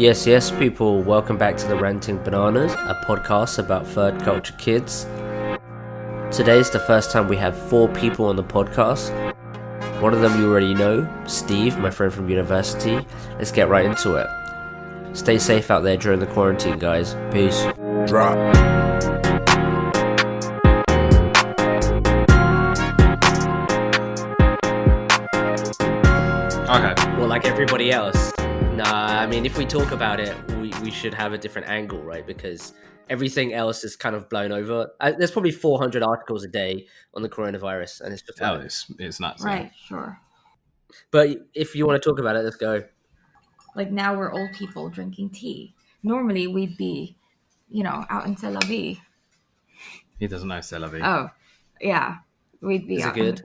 Yes, people, welcome back to the Ranting Bananas, a podcast about third culture kids. Today's the first time we have 4 people on the podcast. One of them you already know, Steve, my friend from university. Let's get right into it. Stay safe out there during the quarantine, guys. Peace. Drop. Okay. Well, like everybody else. Nah, I mean, if we talk about it, we should have a different angle, right? Because everything else is kind of blown over. There's probably 400 articles a day on the coronavirus, and it's just like, it's nuts. Right, sure. But if you want to talk about it, let's go. Like now we're old people drinking tea. Normally we'd be, out in Tel Aviv. He doesn't know C'est la vie. Oh, yeah. We'd be Is it out good?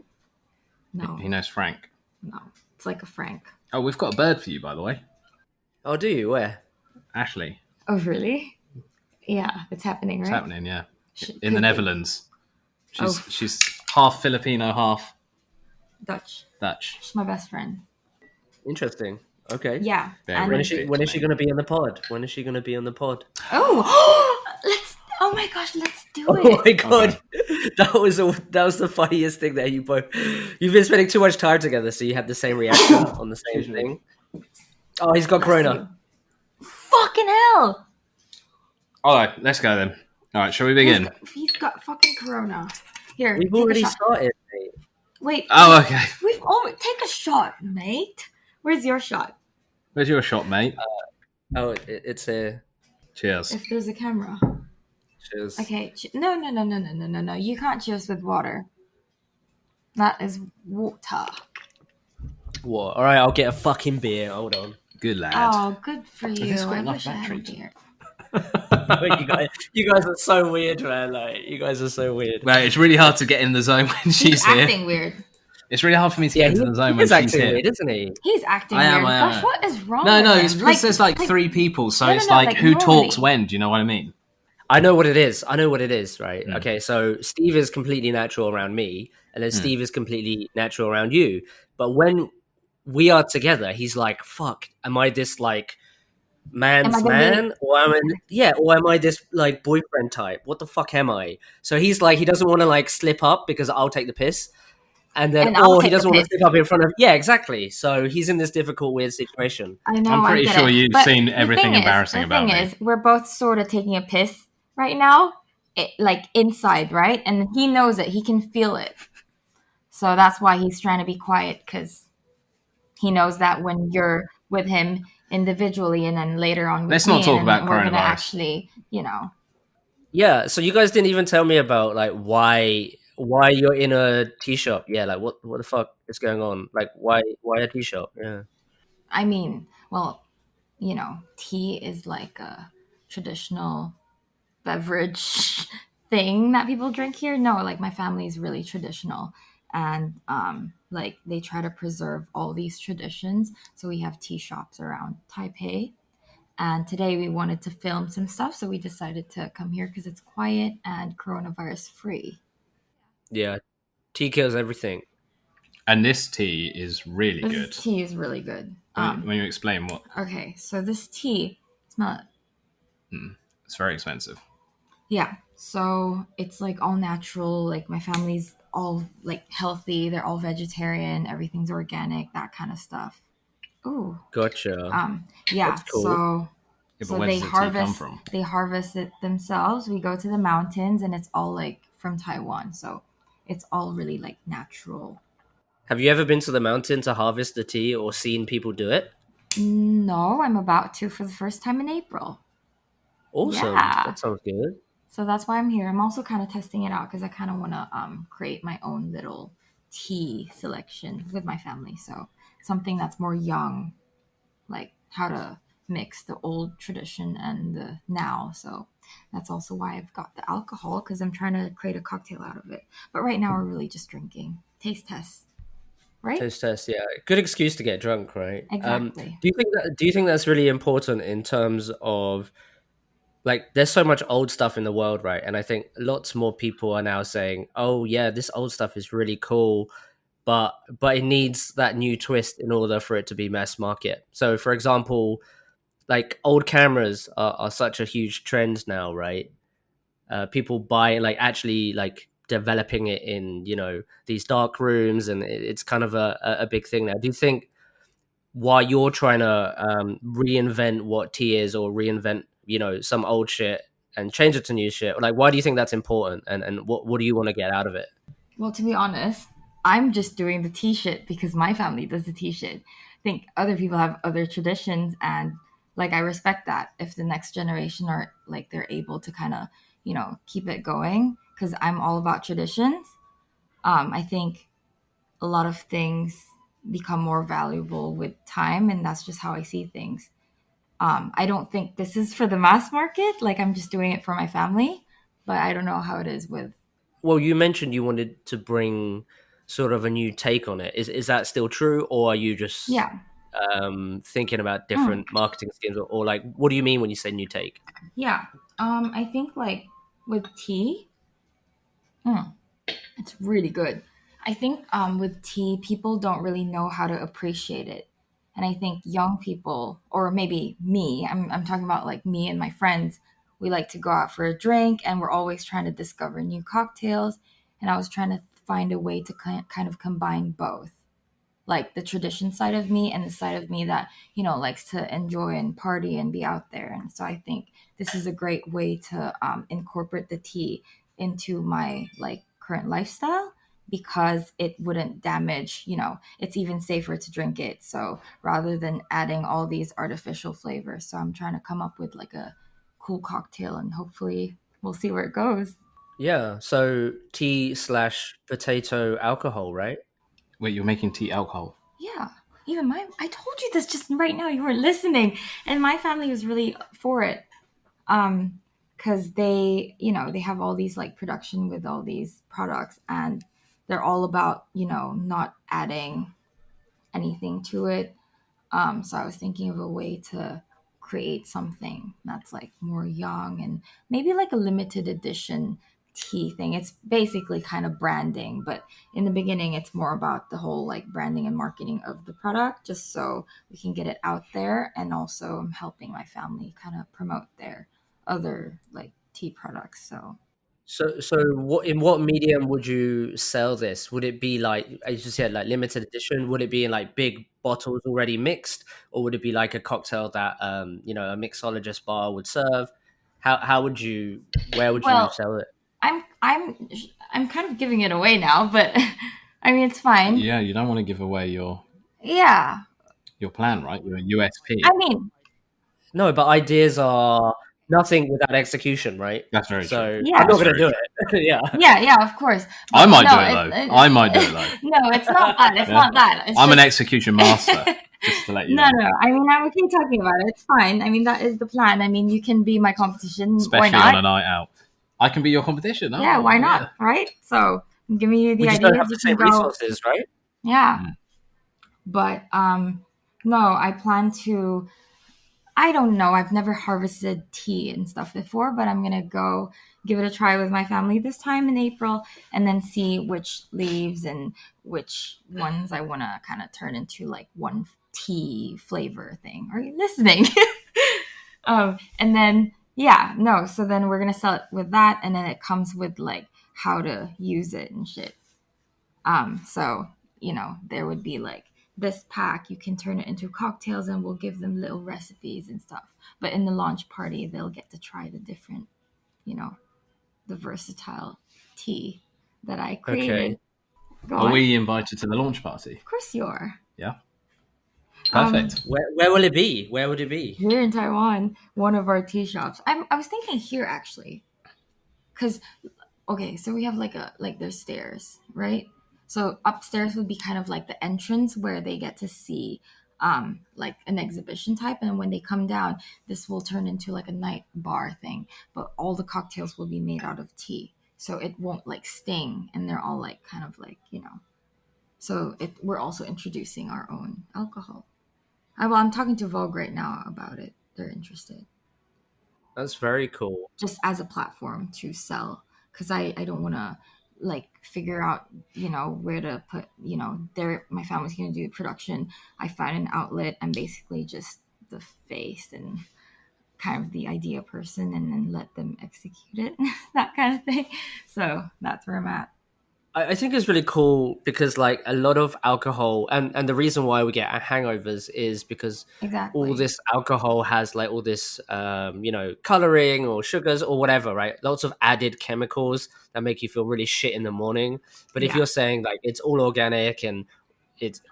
No, He knows Frank. no. It's like a Frank. Oh, we've got a bird for you, by the way. Oh, do you? Where? Ashley. Oh, really? Yeah, it's happening, right? It's happening, yeah. Could In the be. Netherlands. Oh. She's half Filipino, half Dutch. Dutch. She's my best friend. Interesting. Okay. Yeah. Very and- When When is she going to be on the pod? When is she going to be on the pod? Oh, oh my gosh, let's do Oh it. my god, that was the funniest thing that you've been spending too much time together, so you had the same reaction on the same thing. Oh, he's got corona. Fucking hell. All right, let's go then. All right, shall we begin? He's got fucking corona. Here, We've take a already shot. started, mate. Wait. Oh, okay. Take a shot, mate. Where's your shot? Where's your shot, mate? Oh, it's a Cheers. If there's a camera. cheers. Okay. No. You can't cheers with water. That is water. What? All right, I'll get a fucking beer. Hold on. Good lad. Oh, good for you. this got I enough wish I had a battery? beer. you guys are so weird, man. Like, you guys are so weird. Well, it's really hard to get in the zone when she's He's here. acting weird. It's really hard for me to Yeah, get into the zone he when is she's acting here. weird, isn't he? He's acting I am, weird. I am. Gosh, what is wrong No, with him? it's because there's like 3 people, so it's like who talks normally. when. Do you know what I mean? I know what it is, right? Mm. Okay, so Steve is completely natural around me, and then Steve is completely natural around you. But when we are together, he's like, fuck, am I this like man's Am I gonna man? Or am I this like boyfriend type? What the fuck am I? So he's like, he doesn't want to like slip up because I'll take the piss. And then, And I'll or he take the doesn't want to piss. slip up in front of, yeah, exactly. So he's in this difficult, weird situation. I know. I'm pretty I get sure it. you've But seen the everything thing embarrassing about me. The thing is, we're both sort of taking a piss right now, like inside, right? And he knows it. He can feel it. So that's why he's trying to be quiet, because he knows that when you're with him individually and then later on with Let's me, not talk and about we're gonna coronavirus. actually, Yeah, so you guys didn't even tell me about like why you're in a tea shop. Yeah, like what the fuck is going on? Like why a tea shop? Yeah. I mean, well, tea is like a traditional beverage thing that people drink here. No, like my family is really traditional, and like they try to preserve all these traditions. So we have tea shops around Taipei, and today we wanted to film some stuff, so we decided to come here because it's quiet and coronavirus free. Yeah. Tea kills everything. And this tea is really This good. tea is really good. When you explain what, Okay, so this tea, smell it. it's very expensive. Yeah, so it's like all natural. Like my family's all like healthy. They're all vegetarian. Everything's organic. That kind of stuff. Ooh. Gotcha. Yeah. That's cool. So Yeah, but so where they does the tea come harvest. from? They harvest it themselves. We go to the mountains, and it's all like from Taiwan. So it's all really like natural. Have you ever been to the mountain to harvest the tea or seen people do it? No, I'm about to for the first time in April. Awesome. Yeah. That sounds good. So that's why I'm here. I'm also kind of testing it out because I kind of want to create my own little tea selection with my family. So something that's more young, like how to mix the old tradition and the now. So that's also why I've got the alcohol, because I'm trying to create a cocktail out of it. But right now we're really just drinking. Taste test. Right? Taste test, yeah. Good excuse to get drunk, right? Exactly. Do you think that's really important in terms of like there's so much old stuff in the world, right? And I think lots more people are now saying, "Oh yeah, this old stuff is really cool, but it needs that new twist in order for it to be mass market." So, for example, like old cameras are such a huge trend now, right? People buy like actually like developing it in these dark rooms, and it's kind of a big thing now. Do you think while you're trying to reinvent what tea is, or reinvent some old shit and change it to new shit, like why do you think that's important, and what do you want to get out of it? Well, to be honest, I'm just doing the tea shit because my family does the tea shit. I think other people have other traditions, and like I respect that if the next generation are like they're able to kind of, keep it going because I'm all about traditions. I think a lot of things become more valuable with time, and that's just how I see things. I don't think this is for the mass market. Like I'm just doing it for my family, but I don't know how it is with. Well, you mentioned you wanted to bring sort of a new take on it. Is that still true, or are you just Yeah. thinking about Mm, different marketing schemes, or like what do you mean when you say new take? yeah. I think like with tea, mm, it's really good. I think with tea, people don't really know how to appreciate it. And I think young people, or maybe me, I'm talking about like me and my friends, we like to go out for a drink and we're always trying to discover new cocktails. And I was trying to find a way to kind of combine both, like the tradition side of me and the side of me that likes to enjoy and party and be out there. And so I think this is a great way to incorporate the tea into my like current lifestyle because it wouldn't damage, it's even safer to drink it, so rather than adding all these artificial flavors. So I'm trying to come up with like a cool cocktail and hopefully we'll see where it goes. Yeah, so tea slash potato alcohol, right? Wait, you're making tea alcohol? Yeah. Even I told you this just right now. You weren't listening. And my family was really for it. Because they have all these like production with all these products and they're all about, not adding anything to it. So I was thinking of a way to create something that's like more young and maybe like a limited edition tea thing. It's basically kind of branding, but in the beginning, it's more about the whole like branding and marketing of the product, just so we can get it out there. And also, I'm helping my family kind of promote their other like tea products. So So what medium would you sell this? Would it be like, as you said, like limited edition? Would it be in like big bottles already mixed, or would it be like a cocktail that a mixologist bar would serve? How would you where would you well, sell it? I'm kind of giving it away now, but I mean it's fine. Yeah, you don't want to give away your Yeah, plan, right? Your USP. I mean, No, but ideas are nothing without execution, right? That's very true. So I'm yeah. not That's going to very do true. it. Yeah. Yeah, of course. I But might no, do it though. I might do it though. no, it's not that. It's Yeah. not that. It's I'm an just execution master, just to let you no, know. no. I mean, I'm okay talking about it. It's fine. I mean, that is the plan. I mean, you can be my competition. Why Especially on not? a night out. I can be your competition. Yeah, Oh, why yeah. not? Right? So I'm giving you the We just don't ideas. have the You can same go. resources, right? Yeah, Mm. but no. I plan to. I don't know. I've never harvested tea and stuff before, but I'm gonna go give it a try with my family this time in April, and then see which leaves and which ones I want to kind of turn into like one tea flavor thing. Are you listening? And then yeah, no. So then we're gonna sell it with that, and then it comes with like how to use it and shit. So, there would be like this pack, you can turn it into cocktails and we'll give them little recipes and stuff. But in the launch party, they'll get to try the different, you know, the versatile tea that I Okay. created. Go Are on. we invited to the launch party? Of course you are. Yeah. Perfect. Where will it be? Where would it be? Here in Taiwan, one of our tea shops. I was thinking here actually, because okay, so we have there's stairs, right? So upstairs would be kind of like the entrance where they get to see like an exhibition type, and when they come down, this will turn into like a night bar thing, but all the cocktails will be made out of tea. So it won't like sting, and they're all like kind of like, so we're also introducing our own alcohol. Well, I'm talking to Vogue right now about it. They're interested That's very cool. just as a platform to sell, because I don't want to like figure out where to put, my family's going to do production. I find an outlet and basically just the face and kind of the idea person, and then let them execute it, that kind of thing. So that's where I'm at. I think it's really cool because like a lot of alcohol and the reason why we get hangovers is because all Exactly. this alcohol has like all this coloring or sugars or whatever, right? Lots of added chemicals that make you feel really shit in the morning. But if Yeah. you're saying like it's all organic and it's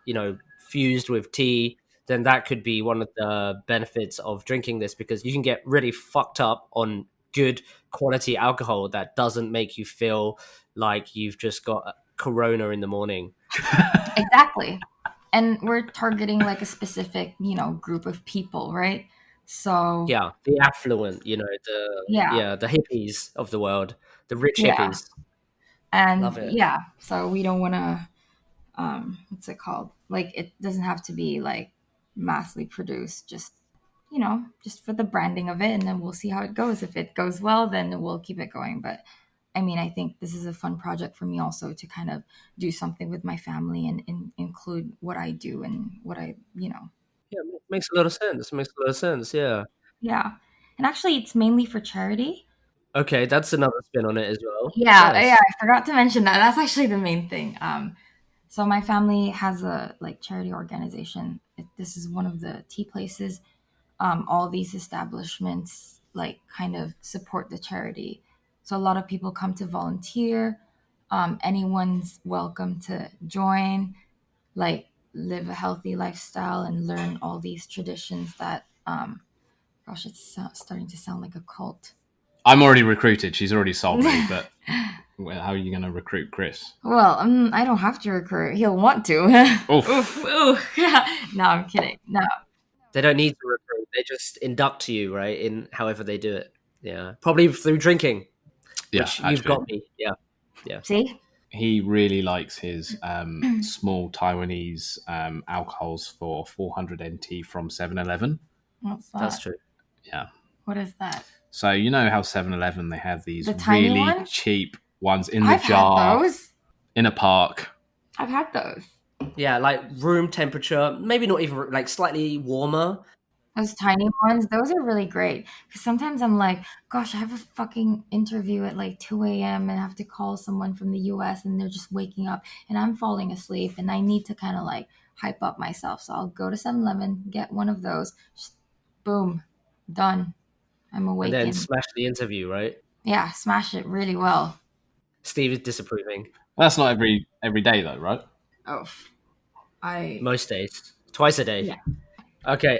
fused with tea, then that could be one of the benefits of drinking this, because you can get really fucked up on good quality alcohol that doesn't make you feel like you've just got corona in the morning. Exactly. And we're targeting like a specific, group of people, right? So Yeah, the affluent, yeah, the hippies of the world, the rich yeah. hippies. And Love it. yeah, so we don't want to, what's it called? Like, it doesn't have to be like massively produced, just for the branding of it. And then we'll see how it goes. If it goes well, then we'll keep it going. But I mean, I think this is a fun project for me also to kind of do something with my family and include what I do and what Yeah, makes a lot of sense. Makes a lot of sense. Yeah. yeah. And actually, it's mainly for charity. Okay, that's another spin on it as well. Yeah, Nice. I forgot to mention that. That's actually the main thing. So my family has a like charity organization. This is one of the tea places. All these establishments like kind of support the charity. So a lot of people come to volunteer. Anyone's welcome to join, like live a healthy lifestyle and learn all these traditions that, gosh, it's starting to sound like a cult. I'm already recruited. She's already sold me, but how are you going to recruit Chris? Well, I don't have to recruit. He'll want to. Oof. Oof, oof. No, I'm kidding. No. They don't need to recruit. They just induct you, right, in however they do it. Yeah. Probably through drinking, Yeah, which you've actually, got me. Yeah. Yeah. See? he really likes his small Taiwanese alcohols for 400 NT from 7-Eleven. What's that? That's true. Yeah. What is that? So you know how 7-Eleven, they have these The tiny really ones? cheap ones in the I've jar had those. in a park. I've had those. Yeah, like room temperature, maybe not even like slightly warmer. Those tiny ones, those are really great. Because sometimes I'm like, gosh, I have a fucking interview at like 2 a.m. and I have to call someone from the US and they're just waking up and I'm falling asleep and I need to kind of like hype up myself. So I'll go to 7-Eleven, get one of those, just boom, done. I'm And then awakened. smash the interview, right? Yeah, smash it really well. Steve is disapproving. That's not every day though, right? Oh, I Most days. Twice a day. Yeah. Okay,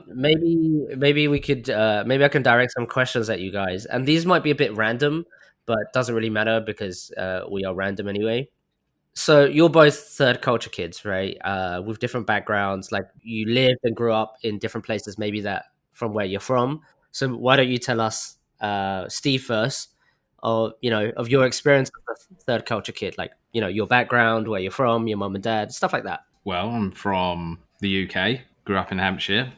maybe we could maybe I can direct some questions at you guys. And these might be a bit random, but it doesn't really matter because we are random anyway. So you're both third culture kids, right? With different backgrounds. Like you lived and grew up in different places, maybe that from where you're from. So why don't you tell us, Steve first, or of your experience as a third culture kid, like your background, where you're from, your mum and dad, stuff like that. Well, I'm from the UK, grew up in Hampshire.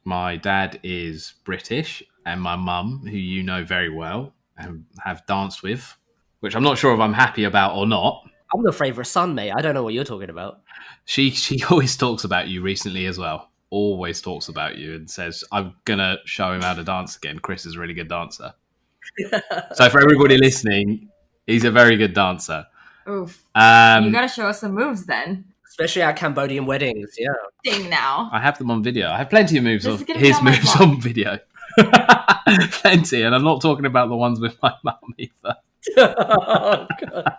My dad is British, and my mum, who you know very well and have danced with, which I'm not sure if I'm happy about or not. I'm the favourite son, mate. I don't know what you're talking about. She always talks about you recently as well. Always talks about you and says, I'm going to show him how to dance again. Chris is a really good dancer. So for everybody listening, he's a very good dancer. Oof. You gotta show us some moves then. Especially at Cambodian weddings, yeah. Ding now. I have them on video. I have plenty of moves This of is gonna be his on my moves vlog. on video. Plenty, and I'm not talking about the ones with my mum either. Oh, God.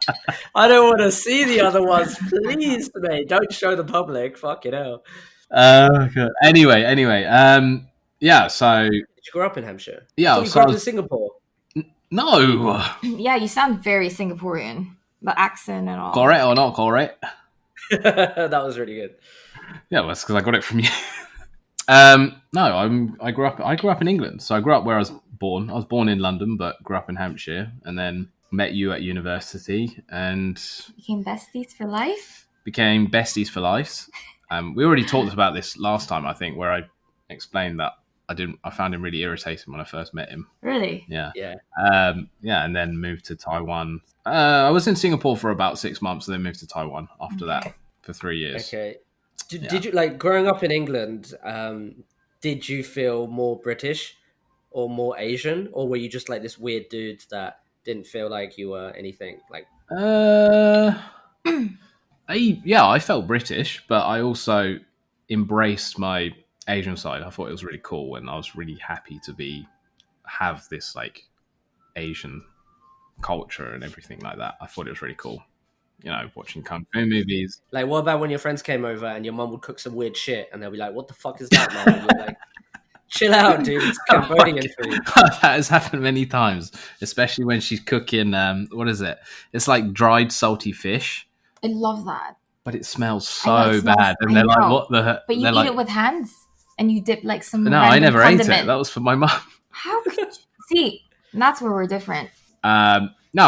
I don't want to see the other ones. Please, mate, don't show the public. Fuck it out. God. Anyway, yeah. So Did you grow up in Hampshire? yeah, So you so grew I up in was, Singapore. no, Yeah, you sound very Singaporean. The accent and all. correct or not correct? That was really good. Yeah, well, that's because I got it from you. No, I grew up in England, so I grew up where I was born. I was born in London, but grew up in Hampshire, and then met you at university, and Became besties for life. became besties for life. We already talked about this last time, I think, where I explained that I found him really irritating when I first met him. Really? Yeah. Yeah. And then moved to Taiwan. I was in Singapore for about 6 months, and then moved to Taiwan after that for 3 years. Okay. Yeah. Did you like growing up in England? did you feel more British or more Asian, or were you just like this weird dude that didn't feel like you were anything? Like, Uh, I felt British, but I also embraced my Asian side. I thought it was really cool, and I was really happy to have this like Asian culture and everything like that. I thought it was really cool. You know, watching kung fu movies. what about when your friends came over and your mum would cook some weird shit, and they'll be like, "What the fuck is that, mum?" And you're like, "Chill out, dude. It's Cambodian food." That has happened many times, especially when she's cooking. What is it? It's like dried salty fish, I love that. but it smells I know, so it smells- bad, and I they're like, know. "What the?" But you they're eat like, it with hands, and you dip like some. No, I random never ate condiment. it. That was for my mum. How could you see? That's where we're different. No,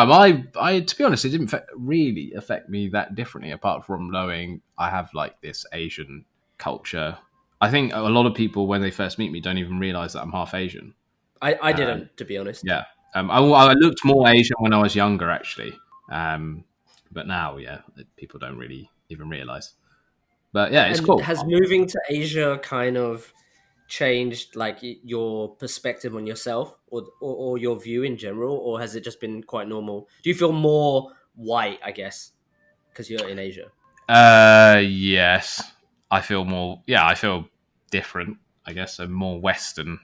I to be honest, it didn't really affect me that differently. Apart from knowing I have like this Asian culture, I think a lot of people when they first meet me don't even realize that I'm half Asian. I didn't, to be honest. Yeah, I looked more Asian when I was younger, actually, but now, yeah, people don't really even realize. But yeah, it's And cool. has moving to Asia kind of changed like your perspective on yourself or your view in general, or has it just been quite normal? Do you feel more white, I guess, because you're in Asia? Yes, I feel more. Yeah, I feel different. I guess I'm more Western,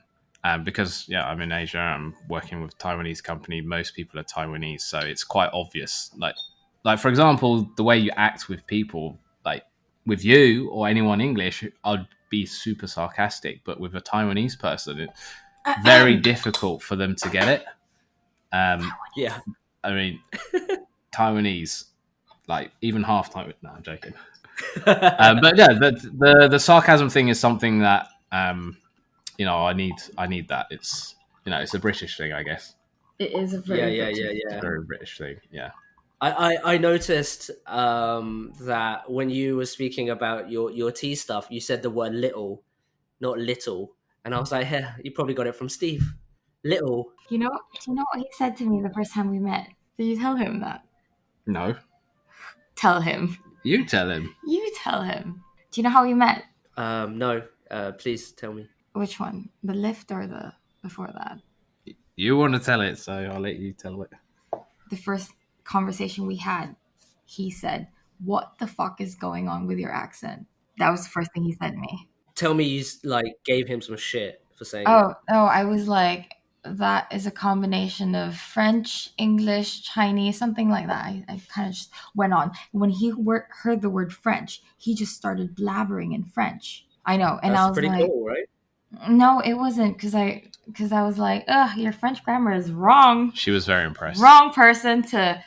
because yeah, I'm in Asia. I'm working with a Taiwanese company. Most people are Taiwanese, so it's quite obvious. Like for example, the way you act with people, like with you or anyone English, I'd be super sarcastic, but with a Taiwanese person, it's very difficult for them to get it. Yeah. I mean, Taiwanese, like even half Taiwan. No, I'm joking. But yeah, the sarcasm thing is something that I need that. It's it's a British thing, I guess. It is a very Yeah. It's a very British thing. Yeah. I noticed that when you were speaking about your tea stuff, you said the word little, not little, and I was like, "Hey, you probably got it from Steve. Little." Do you know what he said to me the first time we met? Did you tell him that? No, Tell him. you tell him. You tell him. Do you know how we met? No. Please tell me. Which one? The lift or the before that? You want to tell it, so I'll let you tell it. The first conversation we had, he said, "What the fuck is going on with your accent?" That was the first thing he said to me. Tell me you like gave him some shit for saying that. Oh, I was like, that is a combination of French, English, Chinese, something like that. I kind of just went on. When he heard the word French, he just started blabbering in French. I know, and That's I was pretty like, cool, right? no, it wasn't, because I was like, ugh, your French grammar is wrong. She was very impressed. Wrong person to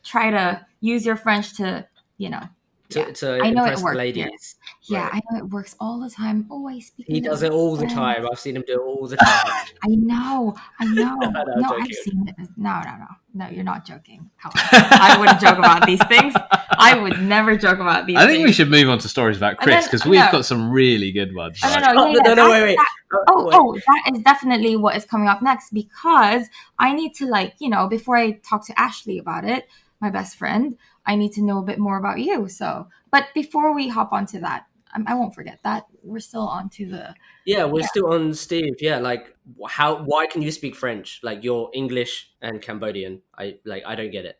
try to use your French to, yeah. To I know it impress the works. ladies. Yeah, Right. I know it works all the time. Oh, I speak. He does it English all the and- time. I've seen him do it all the time. I know. No, I'm No, joking. I've seen it. No, you're not joking. Come on. I wouldn't joke about these things. I would never joke about these I think things. we should move on to stories about Chris, because we've got some really good ones. Oh, right? No, wait. That is definitely what is coming up next, because I need to before I talk to Ashley about it, my best friend, I need to know a bit more about you. So, but before we hop onto that, I won't forget that. We're still on to the... Yeah, we're still on Steve. Yeah, like why can you speak French? Like you're English and Cambodian. I don't get it.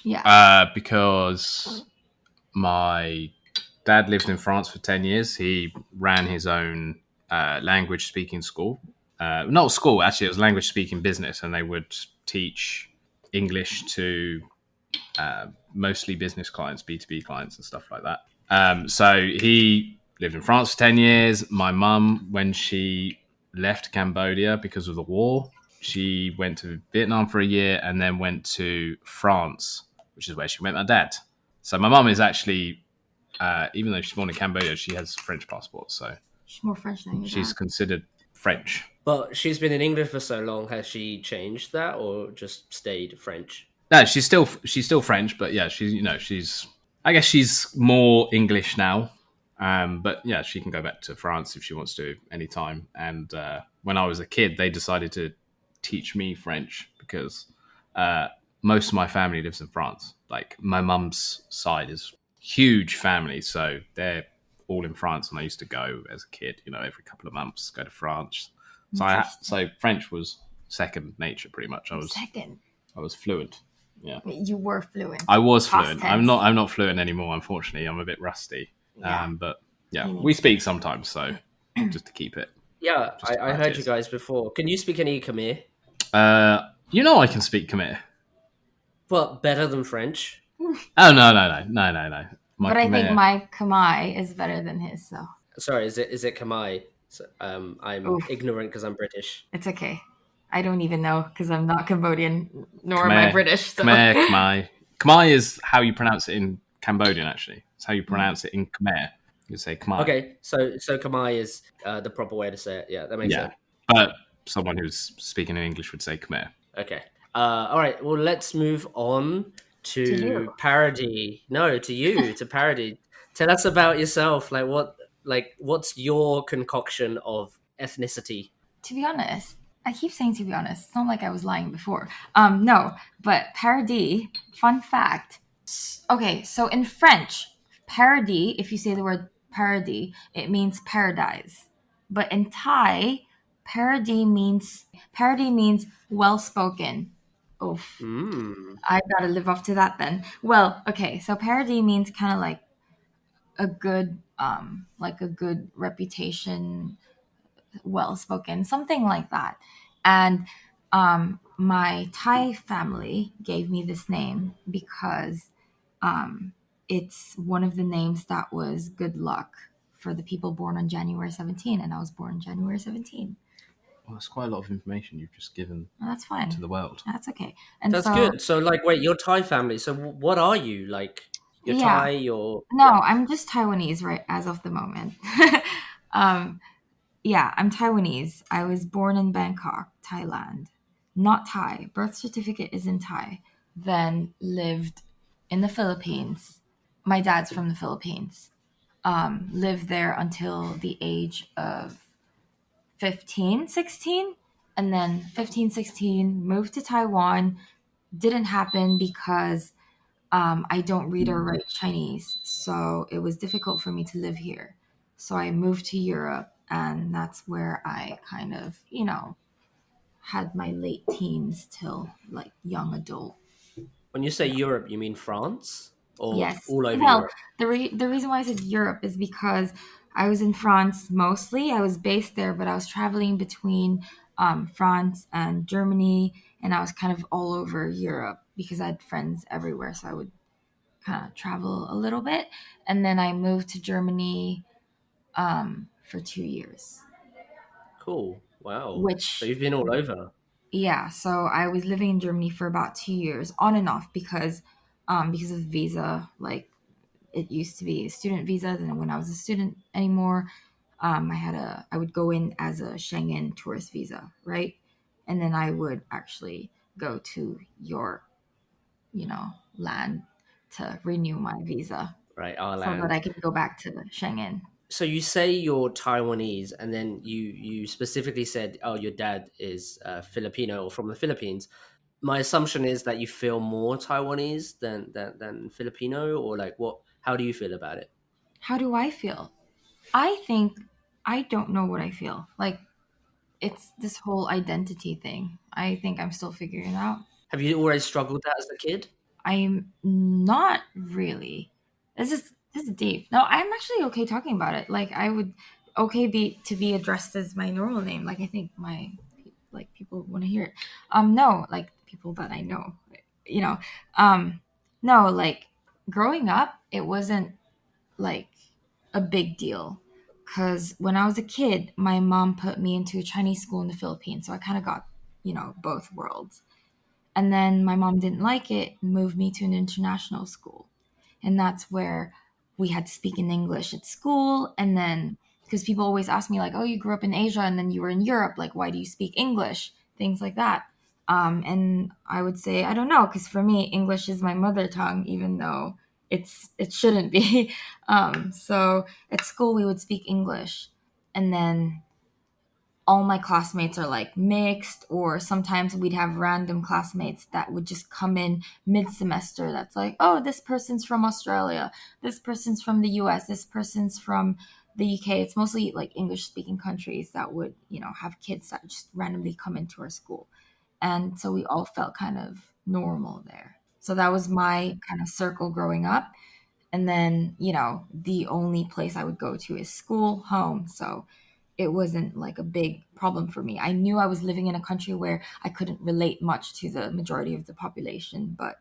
Yeah. Because my dad lived in France for 10 years. He ran his own language speaking school. Not school, actually, it was language speaking business, and they would teach English to mostly business clients, B2B clients, and stuff like that. So he lived in France for 10 years. My mum, when she left Cambodia because of the war, she went to Vietnam for a year and then went to France, which is where she met my dad. So my mum is actually, even though she's born in Cambodia, she has a French passport. So She's more French than you. she's considered French. But she's been in England for so long. Has she changed that or just stayed French? No, she's still French, but yeah, she's I guess she's more English now. But yeah, she can go back to France if she wants to anytime. And when I was a kid, they decided to teach me French because most of my family lives in France. Like my mum's side is huge family, so they're all in France, and I used to go as a kid, every couple of months, go to France. So Interesting. French was second nature pretty much. Second. I was fluent. Yeah, You were fluent. I was Past fluent. tense. I'm not fluent anymore, unfortunately. I'm a bit rusty. Yeah. But yeah, You need we to speak sometimes, so just to keep it. Yeah, Just to I heard you practice. guys before. Can you speak any Khmer? I can speak Khmer. But better than French? Oh no. But I think Khmer. my Kamai is better than his, so Sorry, is it Khmer? So, I'm oof, ignorant because I'm British. it's okay. I don't even know because I'm not Cambodian, nor am I British. So. Khmer is how you pronounce it in Cambodian. Actually, it's how you pronounce it in Khmer. You say Khmer. Okay, so Khmer is the proper way to say it. Yeah, that makes sense. But someone who's speaking in English would say Khmer. Okay. All right. Well, let's move on to you. parody. No, to you, to parody. Tell us about yourself. What's your concoction of ethnicity? To be honest, I keep saying to be honest. It's not like I was lying before. No, but paradis. Fun fact. Okay, so in French, paradis, if you say the word paradis, it means paradise. But in Thai, paradis means well spoken. Oof. Mm. I gotta live up to that then. Well, okay, so paradis means kind of like a good reputation, well spoken, something like that. And my Thai family gave me this name because um, it's one of the names that was good luck for the people born on January 17, and I was born January 17. Well, that's quite a lot of information you've just given Well, that's fine. to the world. That's okay. And That's so, good. So, wait, you're Thai family. So, what are you like? You're yeah. Thai. You're No, I'm just Taiwanese right as of the moment. um, yeah, I'm Taiwanese. I was born in Bangkok, Thailand. Not Thai. Birth certificate is in Thai. Then lived in the Philippines. My dad's from the Philippines. Lived there until the age of 15, 16. And then 15, 16, moved to Taiwan. Didn't happen because I don't read or write Chinese. So it was difficult for me to live here. So I moved to Europe, and that's where I kind of, had my late teens till like young adult. when you say Europe, you mean France or Yes. all over Well, Europe? the reason why I said Europe is because I was in France mostly. I was based there, but I was traveling between France and Germany, and I was kind of all over Europe because I had friends everywhere. So I would kind of travel a little bit. And then I moved to Germany for 2 years, Cool. Wow. So which, you've been all over. yeah, so I was living in Germany for about 2 years on and off because of visa. Like it used to be a student visa. Then when I was a student anymore, I would go in as a Schengen tourist visa, right? And then I would actually go to your, land to renew my visa Right, our so that land. I could go back to Schengen. So you say you're Taiwanese, and then you specifically said, "Oh, your dad is Filipino or from the Philippines." My assumption is that you feel more Taiwanese than Filipino, or like what? How do you feel about it? How do I feel? I think I don't know what I feel. Like it's this whole identity thing. I think I'm still figuring it out. Have you always struggled that as a kid? I'm not really. This is deep. No, I'm actually okay talking about it. Like I would okay be addressed as my normal name. Like I think my like people want to hear it. No, like people that I know, you know. No, like growing up, it wasn't like a big deal because when I was a kid, my mom put me into a Chinese school in the Philippines, so I kind of got both worlds. And then my mom didn't like it, moved me to an international school. And that's where we had to speak in English at school. And then, because people always ask me, like, oh, you grew up in Asia and then you were in Europe, like, why do you speak English? Things like that. And I would say, I don't know, because for me, English is my mother tongue, even though it shouldn't be. So at school, we would speak English. And then all my classmates are like mixed, or sometimes we'd have random classmates that would just come in mid-semester that's like, oh, this person's from Australia, this person's from the US, this person's from the UK. It's mostly like English speaking countries that would, have kids that just randomly come into our school. And so we all felt kind of normal there. So that was my kind of circle growing up. And then, the only place I would go to is school, home. So it wasn't like a big problem for me. I knew I was living in a country where I couldn't relate much to the majority of the population, but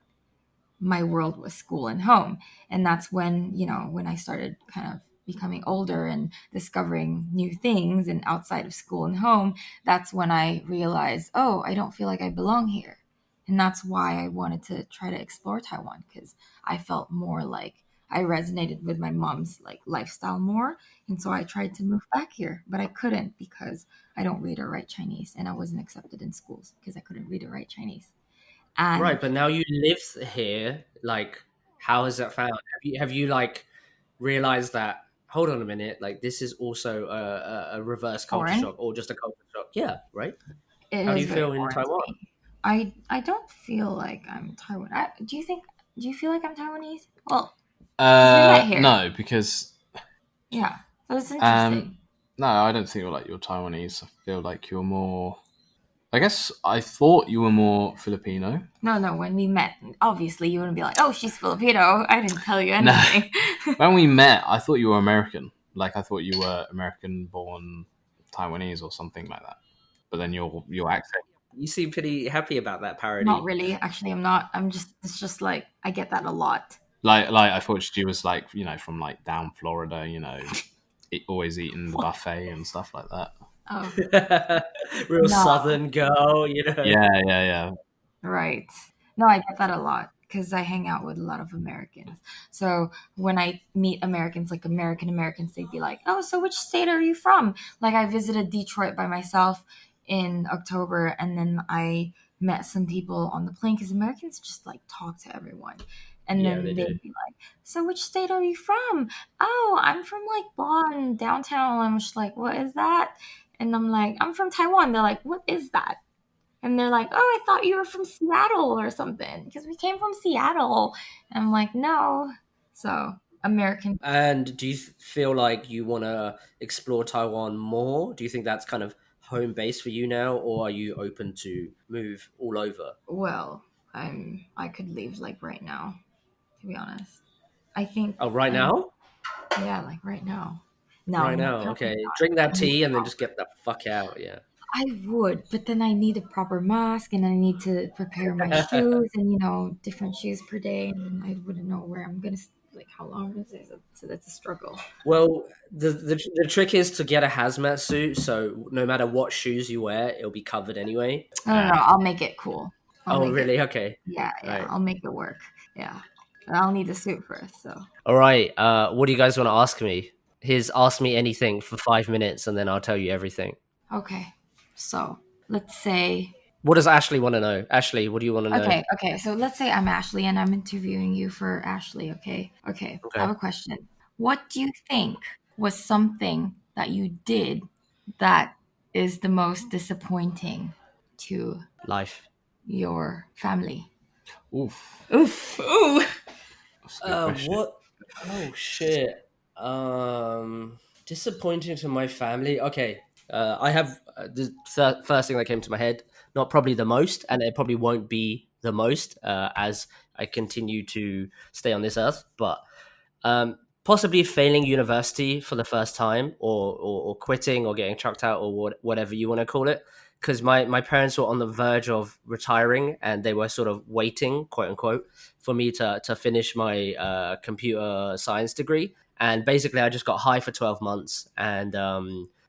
my world was school and home. And that's when, when I started kind of becoming older and discovering new things and outside of school and home, that's when I realized, oh, I don't feel like I belong here. And that's why I wanted to try to explore Taiwan, because I felt more like I resonated with my mom's like lifestyle more. And so I tried to move back here, but I couldn't because I don't read or write Chinese, and I wasn't accepted in schools because I couldn't read or write Chinese. And Right, but now you live here. Like, how has that found? Have you like realized that? Hold on a minute. Like, this is also a reverse culture foreign, shock, or just a culture shock. Yeah, right. it How do is you very feel in foreign to Taiwan? me. I don't feel like I'm Taiwan. Do you feel like I'm Taiwanese? Well, because we met here. No, because Yeah, so it's um, interesting. no, I don't feel like you're Taiwanese. I feel like you're more. I guess I thought you were more Filipino. No, when we met, obviously you wouldn't be like, oh, she's Filipino. I didn't tell you No. anything. When we met, I thought you were American. Like I thought you were American-born Taiwanese or something like that. But then your accent. You seem pretty happy about that parody. Not really. Actually, I'm not. It's just like, I get that a lot. Like I thought she was like from like down Florida, always eating the buffet and stuff like that. Oh, Real no. Southern girl, Yeah. Right. No, I get that a lot because I hang out with a lot of Americans. So when I meet Americans, like Americans, they'd be like, oh, so which state are you from? Like I visited Detroit by myself in October, and then I met some people on the plane because Americans just like talk to everyone. And Yeah, then they they'd do. be like, so which state are you from? Oh, I'm from like Bonn, downtown. I'm just like, what is that? And I'm like, I'm from Taiwan. They're like, what is that? And they're like, oh, I thought you were from Seattle or something because we came from Seattle. And I'm like, no. So American. And do you feel like you want to explore Taiwan more? Do you think that's kind of home base for you now, or are you open to move all over? Well, I could leave like right now, to be honest. I think. Oh, right now? Yeah, like right now. No, Right no, now, definitely okay. not. Drink that I need tea and then help. just get the fuck out. Yeah. I would, but then I need a proper mask, and I need to prepare my shoes, and different shoes per day, and I wouldn't know where I'm gonna like how long is it. So that's a struggle. Well, the trick is to get a hazmat suit, so no matter what shoes you wear, it'll be covered anyway. No, I'll make it cool. I'll Oh, make it. really? Okay. Yeah, Right. I'll make it work. Yeah, but I'll need a suit first. So All right. What do you guys want to ask me? Here's ask me anything for 5 minutes, and then I'll tell you everything. okay, so let's say What does Ashley want to know? Ashley, what do you want to know? okay. So let's say I'm Ashley, and I'm interviewing you for Ashley. Okay. I have a question. What do you think was something that you did that is the most disappointing to Life. your family? Oof. Oof. Ooh. That's a good question. What? Oh shit. Disappointing to my family. Okay. I have the first thing that came to my head. Not probably the most, and it probably won't be the most as I continue to stay on this earth. But possibly failing university for the first time, or quitting, or getting chucked out, or whatever you want to call it. Because my parents were on the verge of retiring, and they were sort of waiting, quote unquote, for me to finish my computer science degree. And basically, I just got high for 12 months, and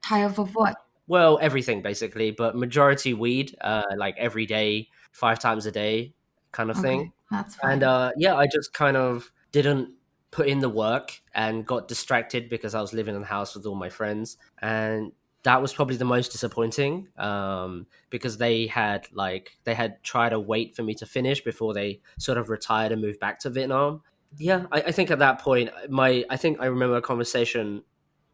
High of what? well, everything basically, but majority weed, like every day, 5 times a day, kind of thing. Okay, that's And fine. yeah, I just kind of didn't put in the work and got distracted because I was living in the house with all my friends. And that was probably the most disappointing because they had tried to wait for me to finish before they sort of retired and moved back to Vietnam. Yeah, I think at that point, I think I remember a conversation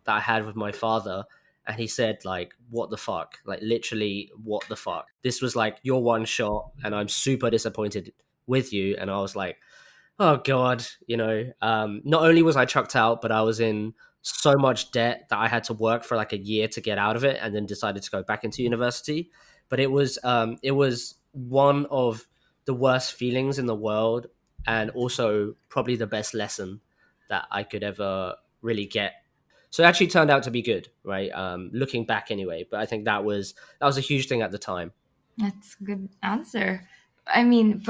that I had with my father, and he said like, what the fuck, like literally what the fuck, this was like your one shot and I'm super disappointed with you. And I was like, oh god, not only was I chucked out, but I was in so much debt that I had to work for like a year to get out of it, and then decided to go back into university. But it was one of the worst feelings in the world, and also probably the best lesson that I could ever really get. So it actually turned out to be good, right? Looking back anyway, but I think that was a huge thing at the time. That's a good answer. I mean,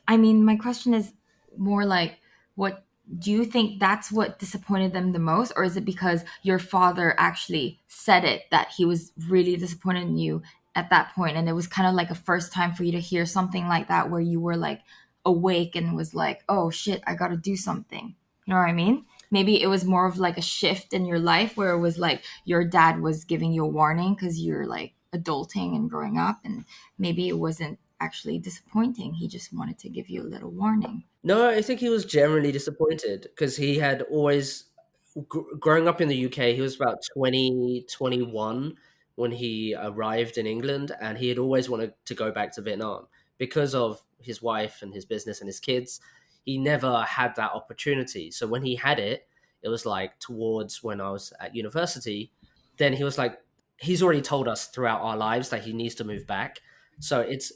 my question is more like, what do you think that's what disappointed them the most? Or is it because your father actually said it that he was really disappointed in you at that point? And it was kind of like a first time for you to hear something like that where you were like awake and was like, oh shit, I got to do something. You know what I mean? Maybe it was more of like a shift in your life where it was like your dad was giving you a warning because you're like adulting and growing up, and maybe it wasn't actually disappointing. He just wanted to give you a little warning. No, I think he was generally disappointed because he had always, growing up in the UK, he was about 20, 21 when he arrived in England, and he had always wanted to go back to Vietnam because of his wife and his business and his kids. He never had that opportunity. So when he had it, it was like towards when I was at university. Then he was like, he's already told us throughout our lives that he needs to move back. So it's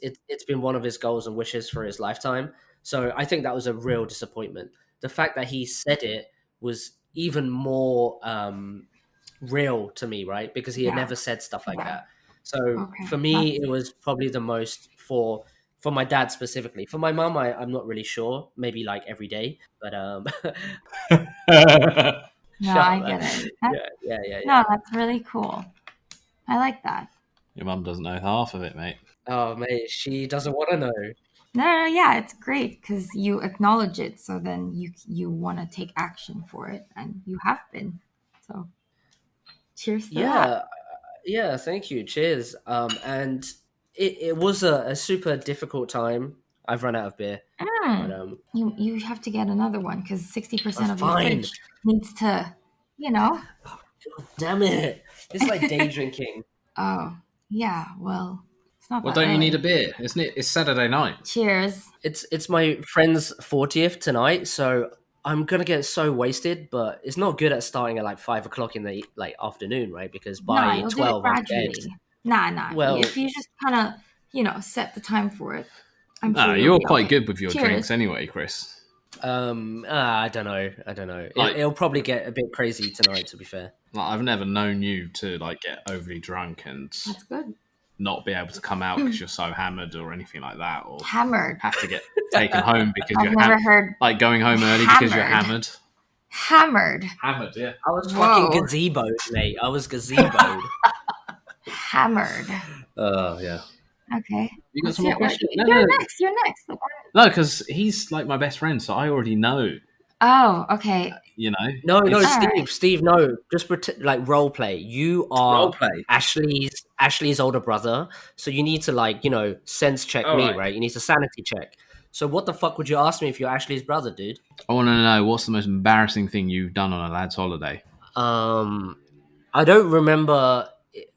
been one of his goals and wishes for his lifetime. So I think that was a real disappointment. The fact that he said it was even more real to me, right? Because he had Yeah. never said stuff like Yeah. that. So Okay. for me, it was probably the most for my dad specifically. For my mum, I'm not really sure. Maybe like every day, but No, shut I up, get man. it. Yeah. No, that's really cool. I like that. Your mum doesn't know half of it, mate. Oh, mate, she doesn't want to know. No, yeah, it's great because you acknowledge it, so then you want to take action for it, and you have been. So, cheers to that. Yeah, thank you. Cheers. And it was a super difficult time. I've run out of beer, but You have to get another one because 60% of your fine. fridge needs to, you know. Damn it! It's like day drinking. Oh, yeah. Well, it's not Well, that don't you need a early. beer? Isn't it? It's Saturday night. Cheers. It's my friend's 40th tonight, so I'm gonna get so wasted. But it's not good at starting at like 5 o'clock in the like afternoon, right? Because Nah, by you'll do it 12 I'm dead. gradually. Nah. Well, If you just kind of, set the time for it, I'm No, sure you'll you're be quite okay. good with your drinks Cheers. anyway, Chris. I don't know. Like- It'll probably get a bit crazy tonight, to be fair. Like, I've never known you to like get overly drunk and That's good. not be able to come out because you're so hammered or anything like that, or Hammered. have to get taken home because I've you're never heard like going home early because you're hammered. hammered. Hammered. Hammered, yeah. I was Whoa. fucking gazeboed, mate. I was gazeboed. Hammered. Oh yeah. Okay. You got Let's some more hear it. questions? You're next. No, because he's like my best friend, so I already know. Oh, okay. You know. No, It's- Steve, Alright. Steve, no. Just like role play. You are Role play. Ashley's older brother, so you need to like sense check All me, right. right? You need to sanity check. So what the fuck would you ask me if you're Ashley's brother, dude? I want to know what's the most embarrassing thing you've done on a lad's holiday. I don't remember.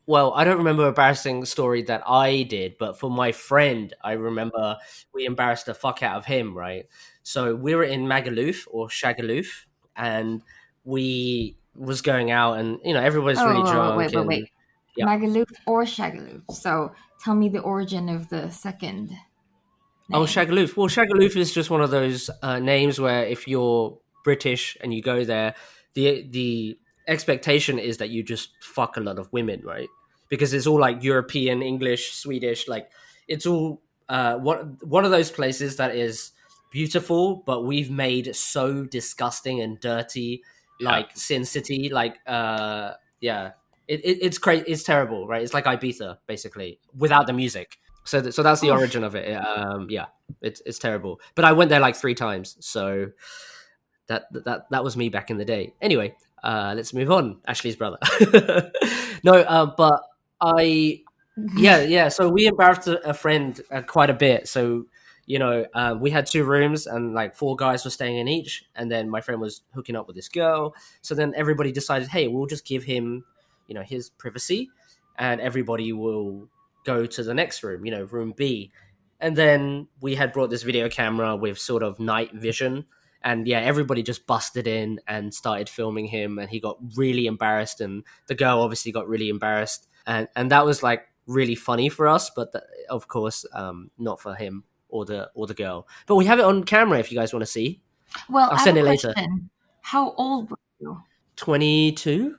Well, I don't remember an embarrassing story that I did, but for my friend, I remember we embarrassed the fuck out of him, right? So we were in Magaluf or Shagaluf, and we was going out, and everybody's really drunk. Wait. Yeah. Magaluf or Shagaluf. So tell me the origin of the second name. Oh, Shagaluf. Well, Shagaluf is just one of those names where if you're British and you go there, the expectation is that you just fuck a lot of women, right? Because it's all like European, English, Swedish, like it's all one of those places that is beautiful, but we've made so disgusting and dirty, like Sin City, like yeah, it's crazy, it's terrible, right? It's like Ibiza basically without the music. So that's the origin of it. Yeah, it's terrible. But I went there like 3 times, so that was me back in the day. Anyway, let's move on. Ashley's brother. No, but yeah. So we embarrassed a friend quite a bit. So we had 2 rooms and like 4 guys were staying in each, and then my friend was hooking up with this girl. So then everybody decided, hey, we'll just give him his privacy, and everybody will go to the next room, room B. And then we had brought this video camera with sort of night vision, and yeah, everybody just busted in and started filming him, and he got really embarrassed, and the girl obviously got really embarrassed, and that was like really funny for us, but of course, not for him or the girl. But we have it on camera if you guys want to see. Well, I'll I have send a it later. question. How old were you? 22.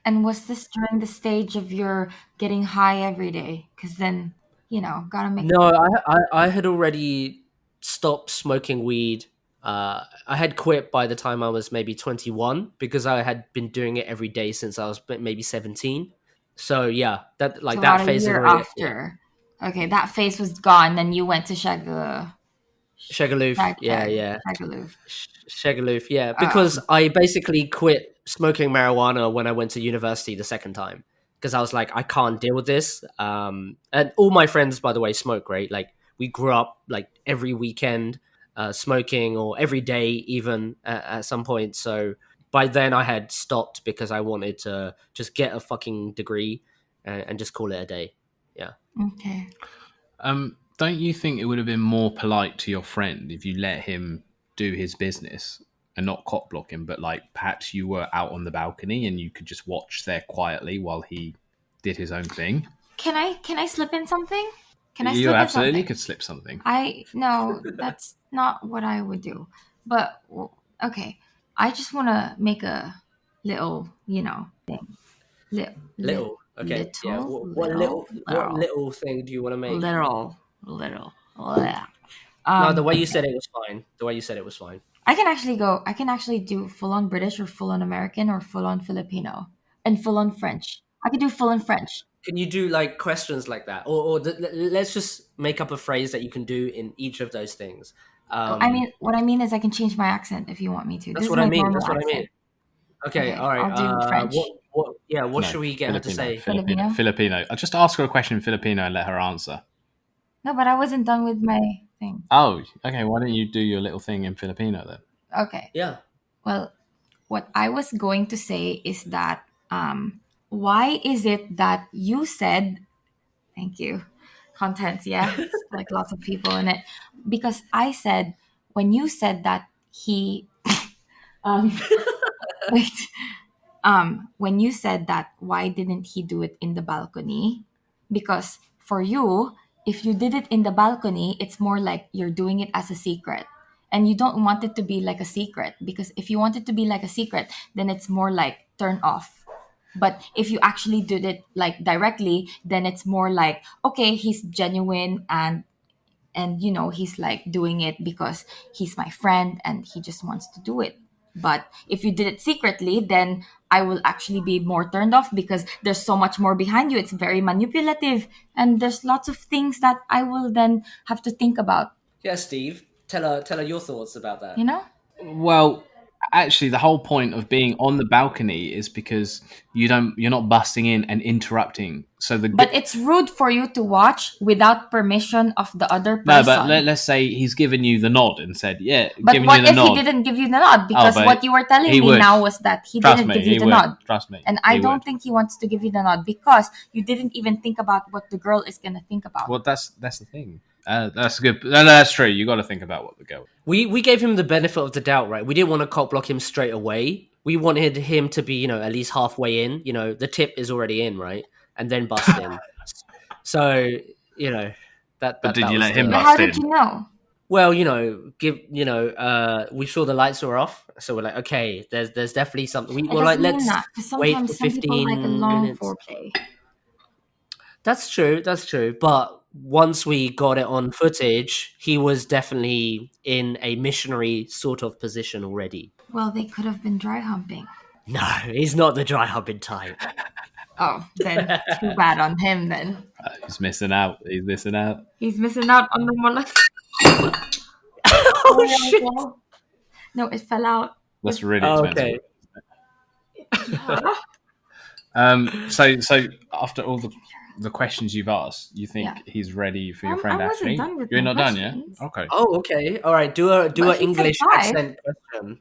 And was this during the stage of your getting high every day? Because then, gotta make No, I had already stopped smoking weed. I had quit by the time I was maybe 21 because I had been doing it every day since I was maybe 17. So yeah, that so that about a phase had year already. after. Okay, that phase was gone. Then you went to Shagaloof, yeah. Shagaloof. Shagaloof, yeah. Because I basically quit smoking marijuana when I went to university the second time. Because I was like, I can't deal with this. And all my friends, by the way, smoke, right? Like, we grew up, like, every weekend smoking, or every day even at some point. So by then I had stopped because I wanted to just get a fucking degree and just call it a day. Yeah. Okay. Don't you think it would have been more polite to your friend if you let him do his business and not cock block him, but like perhaps you were out on the balcony and you could just watch there quietly while he did his own thing? Can I slip in something? Can I You slip in absolutely something? could slip something. No, that's not what I would do. But okay, I just want to make a little, thing. Little. Okay. Little, Yeah. What little thing do you want to make? Little. No, the way you said it was fine. The way you said it was fine. I can actually do full on British or full on American or full on Filipino and full on French. I could do full on French. Can you do like questions like that, or let's just make up a phrase that you can do in each of those things? What I mean is I can change my accent if you want me to. That's This what is I my mean. normal That's what I accent. mean. Okay, all right. I'll do French. What should we get her to say? Filipino. I'll just ask her a question in Filipino and let her answer. No, but I wasn't done with my thing. Oh, okay. Why don't you do your little thing in Filipino then? Okay. Yeah. Well, what I was going to say is that why is it that you said, thank you, contents, yeah, it's like lots of people in it, because I said when you said that he, wait, when you said that why didn't he do it in the balcony? Because for you, if you did it in the balcony, it's more like you're doing it as a secret. And you don't want it to be like a secret, because if you want it to be like a secret, then it's more like turn off. But if you actually did it like directly, then it's more like, okay, he's genuine, and he's like doing it because he's my friend and he just wants to do it. But if you did it secretly, then I will actually be more turned off, because there's so much more behind you. It's very manipulative, and there's lots of things that I will then have to think about. Yeah, Steve. Tell her your thoughts about that. Well, actually, the whole point of being on the balcony is because you're not busting in and interrupting. But it's rude for you to watch without permission of the other person. No, but let's say he's given you the nod and said, "Yeah." But what if he didn't give you the nod? Because what you were telling me now was that he didn't give you the nod. Trust me. And I don't think he wants to give you the nod because you didn't even think about what the girl is gonna think about. Well, that's the thing. That's good. That's true. You got to think about what the girl. We gave him the benefit of the doubt, right? We didn't want to cock block him straight away. We wanted him to be, at least halfway in. The tip is already in, right? And then bust in. So, that. But did you let him bust in? How did you know? Well, we saw the lights were off, so we're like, okay, there's definitely something. Let's wait for 15 like a long minutes. Foreplay. That's true. But once we got it on footage, he was definitely in a missionary sort of position already. Well, they could have been dry humping. No, he's not the dry humping type. Oh, then too bad on him then. He's missing out. He's missing out on the more like... Oh, shit. No, it fell out. That's really expensive. Okay. So after all the questions you've asked, you think he's ready for your friend Ashley? You're not done yet? Okay. Oh, okay. All right. Do an English accent question.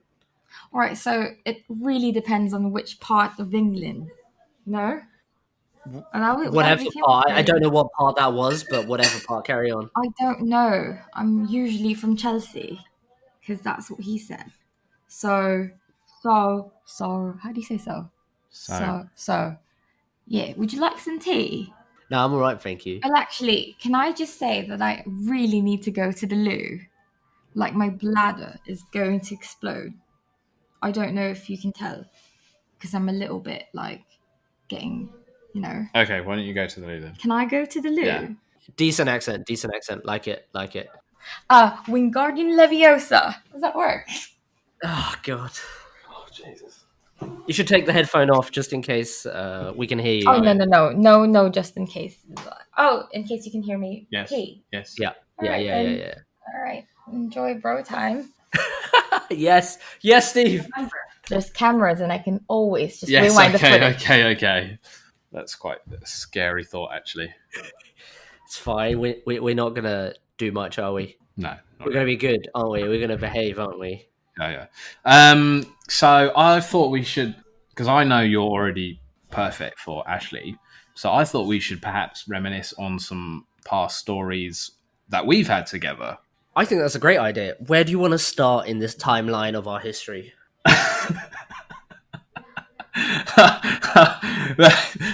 All right. So it really depends on which part of England. No? And would that Whatever be part. I don't strange? know what part that was, but whatever part. Carry on. I don't know. I'm usually from Chelsea because that's what he said. So, how do you say so? So. Yeah, would you like some tea? No, I'm all right, thank you. Well, actually, can I just say that I really need to go to the loo? Like, my bladder is going to explode. I don't know if you can tell because I'm a little bit like getting, Okay, why don't you go to the loo then? Can I go to the loo? Yeah. Decent accent. Like it. Wingardium Leviosa. Does that work? Oh God. Oh Jesus. You should take the headphone off just in case we can hear you. Oh, no, just in case. Oh, in case you can hear me. Yes. Hey. Yes. Yeah. All right, Yeah. All right. Enjoy bro time. Yes, Steve. There's cameras and I can always just Yes. rewind the footage. Okay. That's quite a scary thought, actually. It's fine. We're not gonna do much, are we? No. We're gonna be good, aren't we? We're gonna behave, aren't we? Yeah. So I thought we should, because I know you're already perfect for Ashley. So I thought we should perhaps reminisce on some past stories that we've had together. I think that's a great idea. Where do you want to start in this timeline of our history?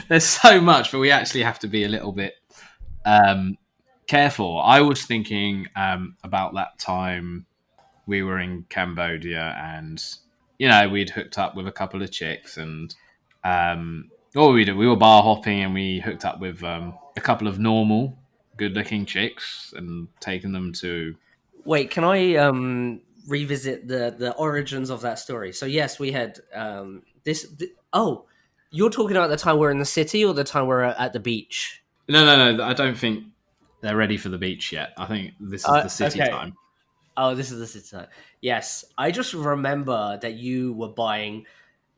There's so much, but we actually have to be a little bit careful. I was thinking about that time we were in Cambodia and, we'd hooked up with a couple of chicks and what we did, we were bar hopping and we hooked up with a couple of normal, good-looking chicks and taken them to... Wait, can I revisit the origins of that story? So yes, we had oh, you're talking about the time we're in the city or the time we're at the beach? No. I don't think they're ready for the beach yet. I think this is the city time. Oh, this is the city time. Yes, I just remember that you were buying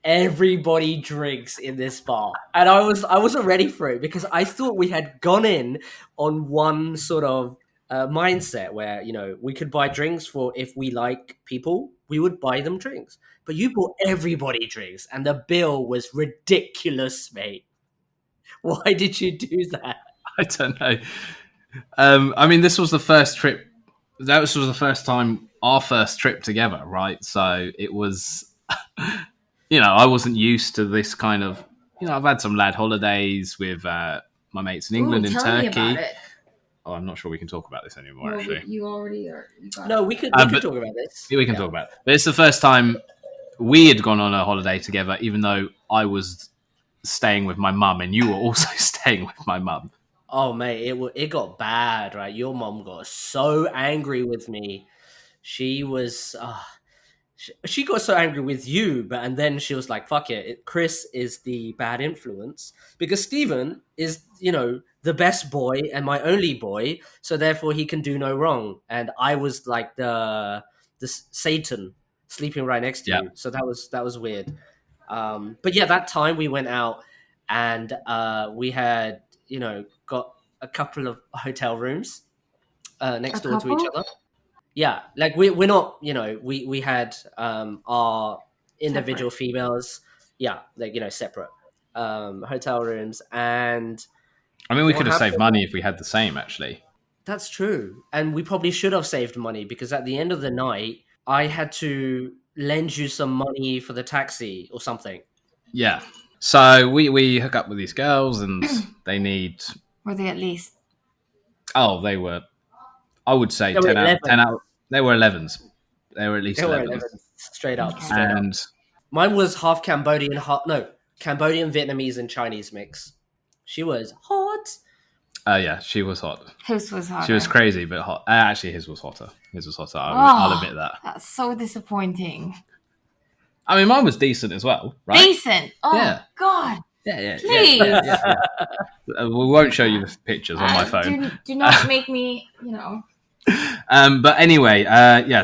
everybody drinks in this bar, and I wasn't ready for it because I thought we had gone in on one sort of mindset where we could buy drinks for if we like people, we would buy them drinks. But you bought everybody drinks, and the bill was ridiculous, mate. Why did you do that? I don't know. I mean, this was the first trip. That was the first time, our first trip together, right? So it was, I wasn't used to this kind of, I've had some lad holidays with my mates in England and Turkey. Me about it. Oh, I'm not sure we can talk about this anymore, actually. You already are. No, we could talk about this. We can talk about it. But it's the first time we had gone on a holiday together, even though I was staying with my mum and you were also staying with my mum. Oh, mate, it got bad, right? Your mom got so angry with me. She was... she got so angry with you, and then she was like, fuck it. Chris is the bad influence because Stephen is, the best boy and my only boy, so therefore he can do no wrong. And I was like the Satan sleeping right next to you. So that was weird. But yeah, that time we went out and we had, got a couple of hotel rooms next door to each other. Yeah, like we're not, we had our individual separate females. Yeah, like, separate hotel rooms. And I mean, we could have saved money if we had the same, actually. That's true. And we probably should have saved money because at the end of the night, I had to lend you some money for the taxi or something. Yeah. So we hook up with these girls and they need... Were they at least? Oh, they were... I would say 10 out. They were 11s. They were at least 11s. Straight up. Okay. And mine was half Cambodian, Cambodian, Vietnamese, and Chinese mix. She was hot. Yeah, she was hot. His was hot. She was crazy, but hot. Actually, his was hotter. I'll admit that. That's so disappointing. I mean, mine was decent as well, right? Decent? Oh, yeah. God. Yeah. Please. Yeah. We won't show you the pictures on my phone. Do not make me, But anyway,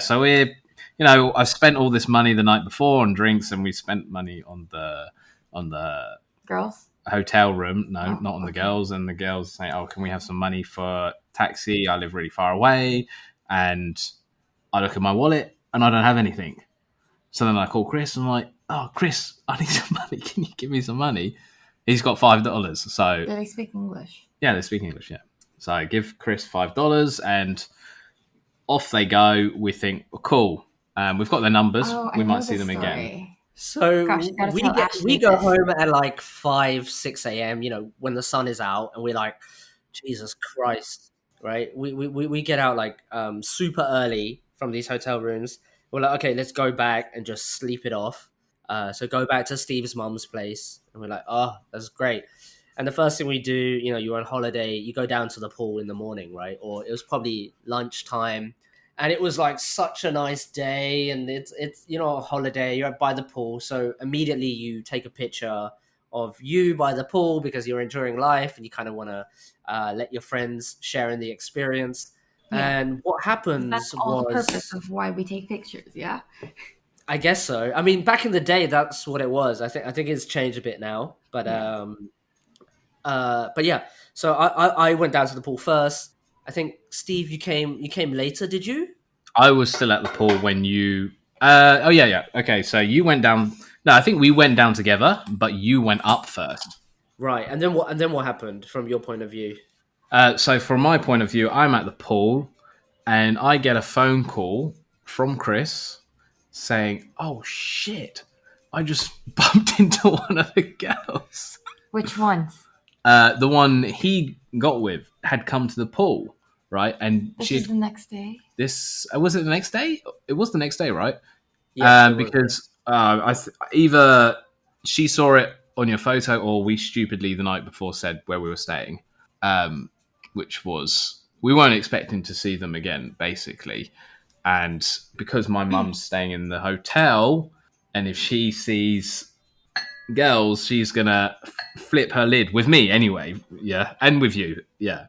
so we're, I spent all this money the night before on drinks, and we spent money on the girls hotel room. No, not on the girls. And the girls say, "Oh, can we have some money for taxi? I live really far away." And I look at my wallet, and I don't have anything. So then I call Chris, and I'm like, "Oh, Chris, I need some money. Can you give me some money?" He's got $5. So Do they speak English? yeah, they speak English. Yeah. So I give Chris $5, and off they go. We think, well, cool. We've got their numbers. Oh, I We might know see this them again. story. Gosh, So you gotta tell we Ashley go this. home at like 5, 6 a.m. You know, when the sun is out, and we're like, Jesus Christ, right? We get out like super early from these hotel rooms. We're like, okay, let's go back and just sleep it off. So go back to Steve's mum's place, and we're like, oh, that's great. And the first thing we do, you know, you're on holiday, you go down to the pool in the morning, right? Or it was probably lunchtime, and it was like such a nice day, and it's you know, a holiday, you're by the pool, so immediately you take a picture of you by the pool because you're enjoying life and you kind of want to let your friends share in the experience. Yeah. And what That's happens all the purpose was, of why we take pictures, yeah? I guess so. I mean, back in the day, that's what it was. I think it's changed a bit now, Yeah. but yeah. So I went down to the pool first. I think Steve, you came later, did you? I was still at the pool when you. Oh yeah. Okay, so you went down. No, I think we went down together, but you went up first. Right. And then what? And then what happened from your point of view? So from my point of view, I'm at the pool, and I get a phone call from Chris saying, "Oh shit, I just bumped into one of the girls." Which ones? The one he got with had come to the pool, right? And This she is the next day? this was it the next day? It was the next day, right? Yes, it was. Because either she saw it on your photo, or we stupidly the night before said where we were staying, which was we weren't expecting to see them again, basically. And because my mum's staying in the hotel, and if she sees girls, she's gonna flip her lid with me anyway, yeah, and with you, yeah.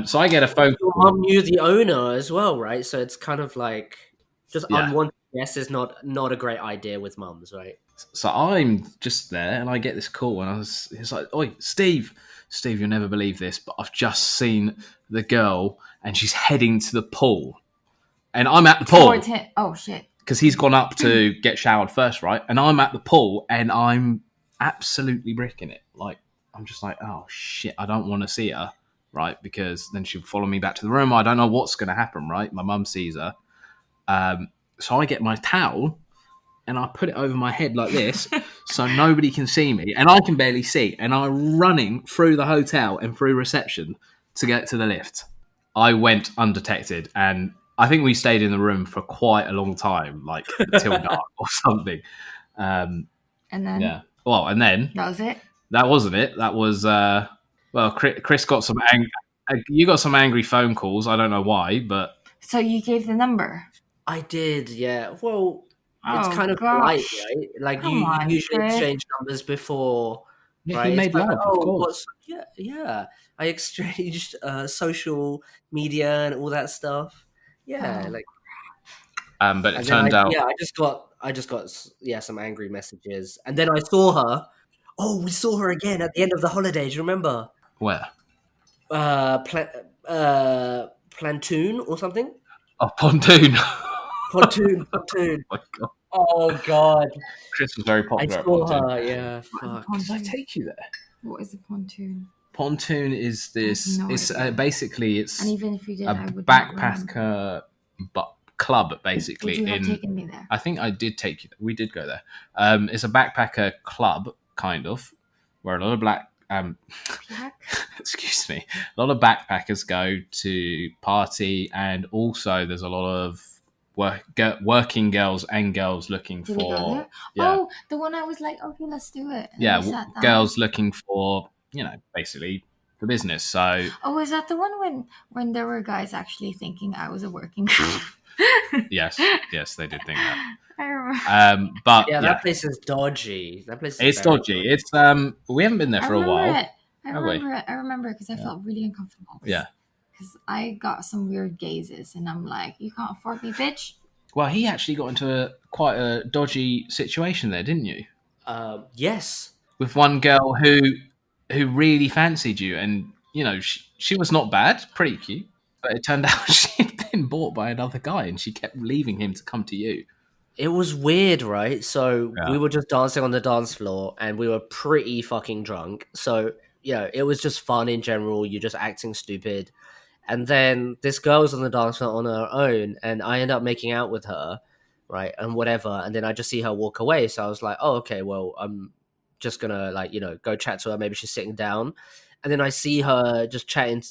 So I get a phone Your call, mum knew the owner as well, right? So it's kind of like just yeah. unwanted guests is not a great idea with mums, right? So I'm just there, and I get this call, and he's like, "Oi, Steve, you'll never believe this, but I've just seen the girl, and she's heading to the pool, and I'm at the pool Towards him. Oh, shit. because he's gone up to get showered first, right? And I'm at the pool, and I'm absolutely bricking it. Like I'm just like, oh shit, I don't want to see her, right? Because then she'll follow me back to the room. I don't know what's going to happen, right? My mum sees her, so I get my towel and I put it over my head like this so nobody can see me, and I can barely see, and I'm running through the hotel and through reception to get to the lift. I went undetected, and I think we stayed in the room for quite a long time, like till dark or something. And then Yeah. Well, and then that was it? that wasn't it. That was Chris got some you got some angry phone calls. I don't know why, but So you gave the number? I did, yeah. Well, it's Oh, kind of polite, gosh. right? Like Come you on, usually Chris. exchange numbers before, yeah, right? he It's made like, love, of oh, course. yeah. I exchanged social media and all that stuff. Yeah, Oh. like, But it and then turned out I just got yeah, some angry messages, and then I saw her. Oh, we saw her again at the end of the holiday. Do you remember? where Pla- Plantoon or something? a pontoon. Pontoon. Oh my God. Oh God. Chris was very I popular at saw pontoon. her, yeah. Fuck. Did I take you there? What is a pontoon? Pontoon is this. no It's idea. basically it's And even if you did, a I would not remember. backpacker club. Basically, Would you have taken me there? I think I did take you. We did go there. It's a backpacker club, kind of, where a lot of black. Black? Excuse me. A lot of backpackers go to party, and also there's a lot of working girls and girls looking Did we go for there? yeah. Oh, the one I was like, okay, let's do it. And yeah, we sat down. girls looking for basically the business. So Oh, is that the one when there were guys actually thinking I was a working? yes, they did think that. I remember. But Yeah, yeah, that place is dodgy. That place is it's very dodgy. It's we haven't been there for a while. It. I have we? remember it. I remember because I felt really uncomfortable. Yeah. Because I got some weird gazes, and I'm like, you can't afford me, bitch. Well, he actually got into quite a dodgy situation there, didn't you? Yes. With one girl who really fancied you, and she was not bad, pretty cute, but it turned out she'd been bought by another guy, and she kept leaving him to come to you. It was weird, right? So Yeah. we were just dancing on the dance floor and we were pretty fucking drunk. So, it was just fun in general. You're just acting stupid. And then this girl's on the dance floor on her own, and I end up making out with her, right? And whatever. And then I just see her walk away. So I was like, oh, okay, well, I'm just gonna, like, go chat to her. Maybe she's sitting down. And then I see her just chatting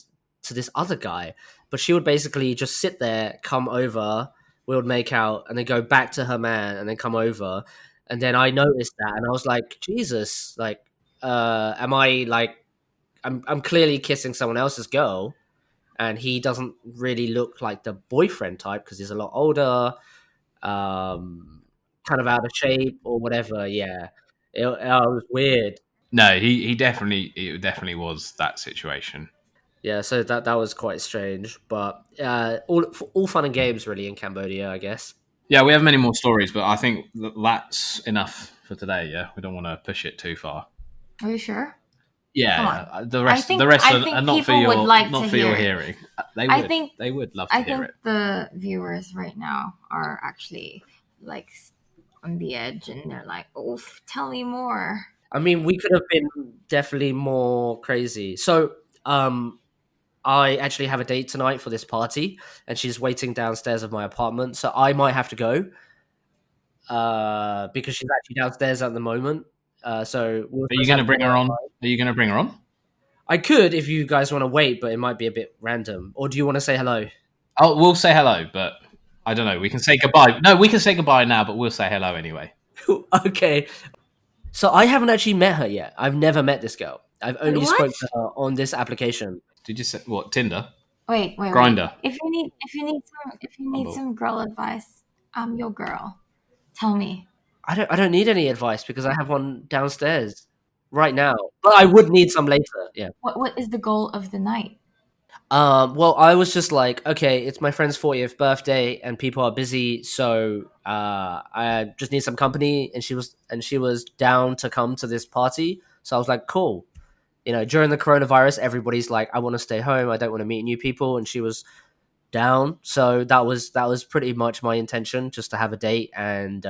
to this other guy. But she would basically just sit there, come over, we would make out, and then go back to her man, and then come over. And then I noticed that, and I was like, Jesus, like, am I like, I'm clearly kissing someone else's girl, and he doesn't really look like the boyfriend type because he's a lot older, kind of out of shape or whatever. Yeah, it was weird. No, it definitely was that situation. Yeah, so that was quite strange, but all fun and games really in Cambodia, I guess. Yeah, we have many more stories, but I think that's enough for today. Yeah, we don't want to push it too far. Are you sure? Yeah, Come yeah. on. The rest I think are not for people your would like not to for your hear it. hearing. They would love to I hear think it. the viewers right now are actually like on the edge, and they're like, "Oof, tell me more." I mean, we could have been definitely more crazy. So, I actually have a date tonight for this party, and she's waiting downstairs of my apartment. So I might have to go, because she's actually downstairs at the moment. So we'll Are you going to bring her on? Are you going to bring her on? I could if you guys want to wait, but it might be a bit random. Or do you want to say hello? Oh, we'll say hello, but I don't know. We can say goodbye. No, we can say goodbye now, but we'll say hello anyway. Okay. So I haven't actually met her yet. I've never met this girl. I've only What? spoke to her on this application. Did you say what? Tinder? Wait. Grindr. If you need some girl advice, I'm your girl. Tell me. I don't need any advice because I have one downstairs right now. But I would need some later. Yeah. What is the goal of the night? Well, I was just like, okay, it's my friend's 40th birthday, and people are busy, so I just need some company. And she was down to come to this party, so I was like, cool. During the coronavirus, everybody's like, I want to stay home. I don't want to meet new people, and she was down. So that was pretty much my intention, just to have a date, and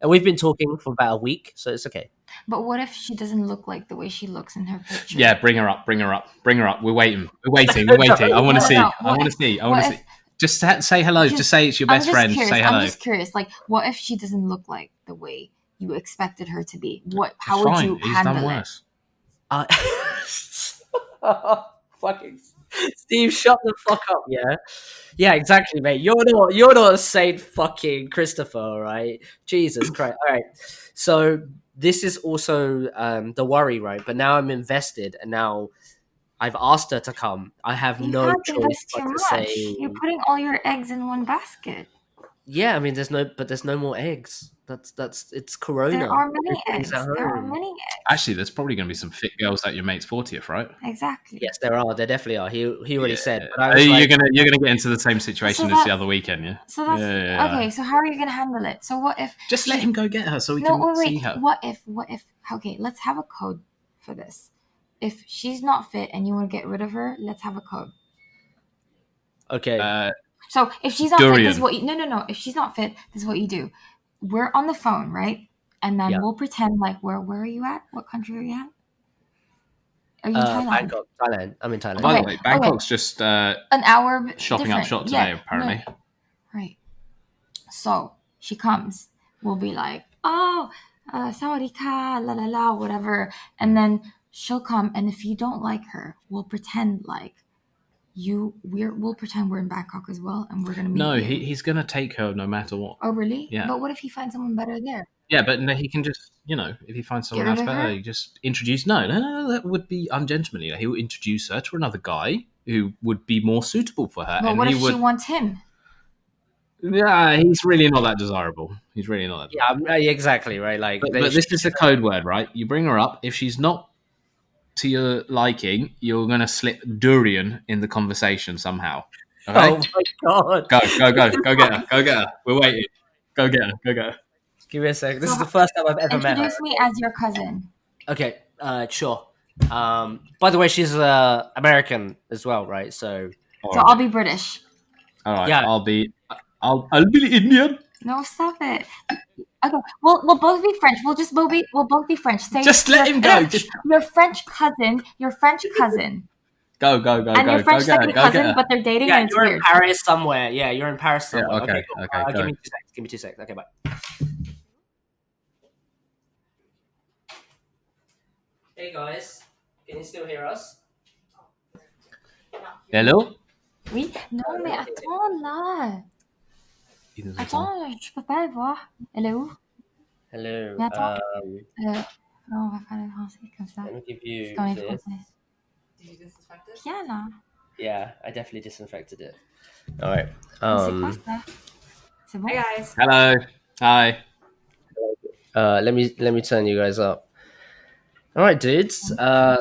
we've been talking for about a week, so it's okay. But what if she doesn't look like the way she looks in her picture? Yeah, bring her up. We're waiting. I want to see. I want to see. Just say hello. Just say it's your best friend. Say hello. I'm just curious. Like, what if she doesn't look like the way you expected her to be? How It's would fine. you He's handle done it? worse. Fucking Steve, shut the fuck up, yeah, exactly, mate. You're not a Saint fucking Christopher, right? Jesus Christ. All right, so this is also the worry, right? But now I'm invested, and now I've asked her to come. I have You no can't choice invest but too to much. say, You're putting all your eggs in one basket. yeah. I mean, there's no more eggs. It's Corona. There are many Everybody's eggs. at There are home. many eggs. Actually, there's probably going to be some fit girls at your mate's 40th, right? Exactly. Yes, there are. There definitely are. He already said. But I Are was you like, gonna get into the same situation as the other weekend, yeah? So that's okay. So how are you gonna handle it? So what if Just let him go get her so we no? can Wait. see her. What if? Okay, let's have a code for this. If she's not fit and you want to get rid of her, let's have a code. okay. So if she's not fit, Durian. this is what you, no. If she's not fit, this is what you do. We're on the phone, right? And then we'll pretend like where are you at? What country are you at? Are you in Thailand? Bangkok, Thailand. I'm in Thailand. By the way, Bangkok's just an hour shopping up shop today, apparently. No. Right. So she comes. We'll be like, oh, sawadee ka, la la la, whatever. And then she'll come. And if you don't like her, we'll pretend like we'll pretend we're in Bangkok as well, and we're gonna meet. No, you. he's gonna take her no matter what. Oh really? Yeah. But what if he finds someone better there? Yeah, but no, he can just, if he finds someone else better, you just introduce. No, that would be ungentlemanly. He will introduce her to another guy who would be more suitable for her. But and what if she wants him? Yeah, he's really not that desirable. Yeah, exactly, right. Like, but this is the code word, right? You bring her up. If she's not to your liking, you're gonna slip durian in the conversation somehow. Okay? Oh my god! Go get her. We're waiting. Go get her. Give me a second. This is the first time I've ever met her. Introduce me as your cousin. Okay, sure. By the way, she's American as well, right? So I'll be British. All right. Yeah. I'll be Indian. No, stop it. Okay, we'll both be French. We'll both be French. Say Just let him go. Just your French cousin, go, and your French second cousin, but they're dating Yeah, and it's you're in weird. Paris somewhere. Yeah, you're in Paris somewhere. Yeah, okay, cool. okay, go. Give me 2 seconds. Okay, bye. Hey guys, can you still hear us? Hello? Oui. Non, mais attends là. Attends, je peux pas le voir. Elle est où? Hello. Mais attends. Non, on va faire le français comme ça. Let me give you Parce qu'on est this. français. Did you disinfect it? Viens là. Yeah, I definitely disinfected it. All right. C'est quoi ça? C'est bon? Hey guys. Hello. Hi. Let me turn you guys up. All right, dudes.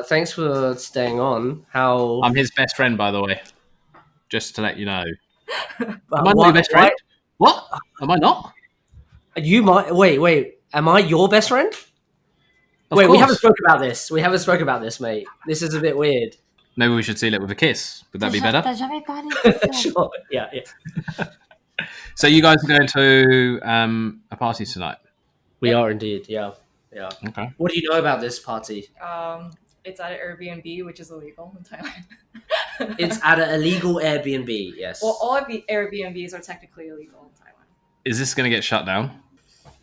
Thanks for staying on. How? I'm his best friend, by the way. Just to let you know. Am I what- not your best friend? What? Am I not? You might wait. Am I your best friend? Of Wait, we course. haven't spoke about this. We haven't spoke about this, mate. This is a bit weird. Maybe we should seal it with a kiss. Would that be better? T'as jamais parlé de ça. Sure. Yeah. So you guys are going to a party tonight? We are indeed. Yeah. Okay. What do you know about this party? It's at an Airbnb, which is illegal in Thailand. It's at an illegal Airbnb. Yes. Well, all of the Airbnbs are technically illegal in Thailand. Is this going to get shut down?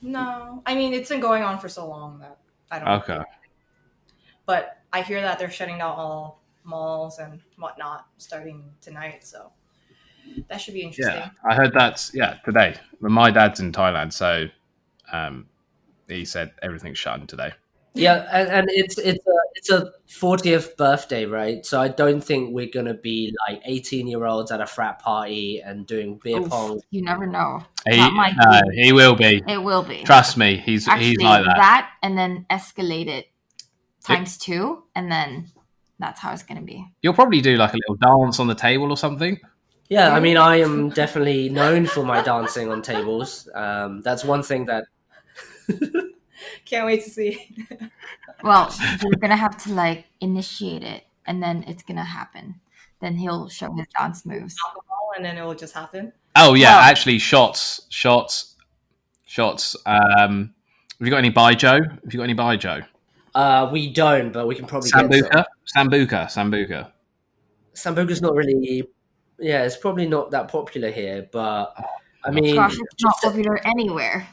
No, I mean it's been going on for so long that I don't. Okay. But I hear that they're shutting down all malls and whatnot starting tonight, so that should be interesting. Yeah, I heard that's today. But my dad's in Thailand, so he said everything's shutting today. Yeah, and it's a 40th birthday, right? So I don't think we're gonna be like 18-year-olds at a frat party and doing beer pong. You never know. He will be. It will be. Trust me, he's Actually, like that. And then escalate it times 2, and then that's how it's gonna be. You'll probably do like a little dance on the table or something. Yeah, I mean, I am definitely known for my dancing on tables. That's one thing that. Can't wait to see. Well, you're gonna have to like initiate it, and then it's gonna happen. Then he'll show his dance moves. Alcohol, and then it will just happen. Oh yeah, Well- actually, shots. Have you got any Baijiu? We don't, but we can probably get Sambuca. Sambuca's not really. Yeah, it's probably not that popular here, but I mean, Gosh, it's not popular anywhere.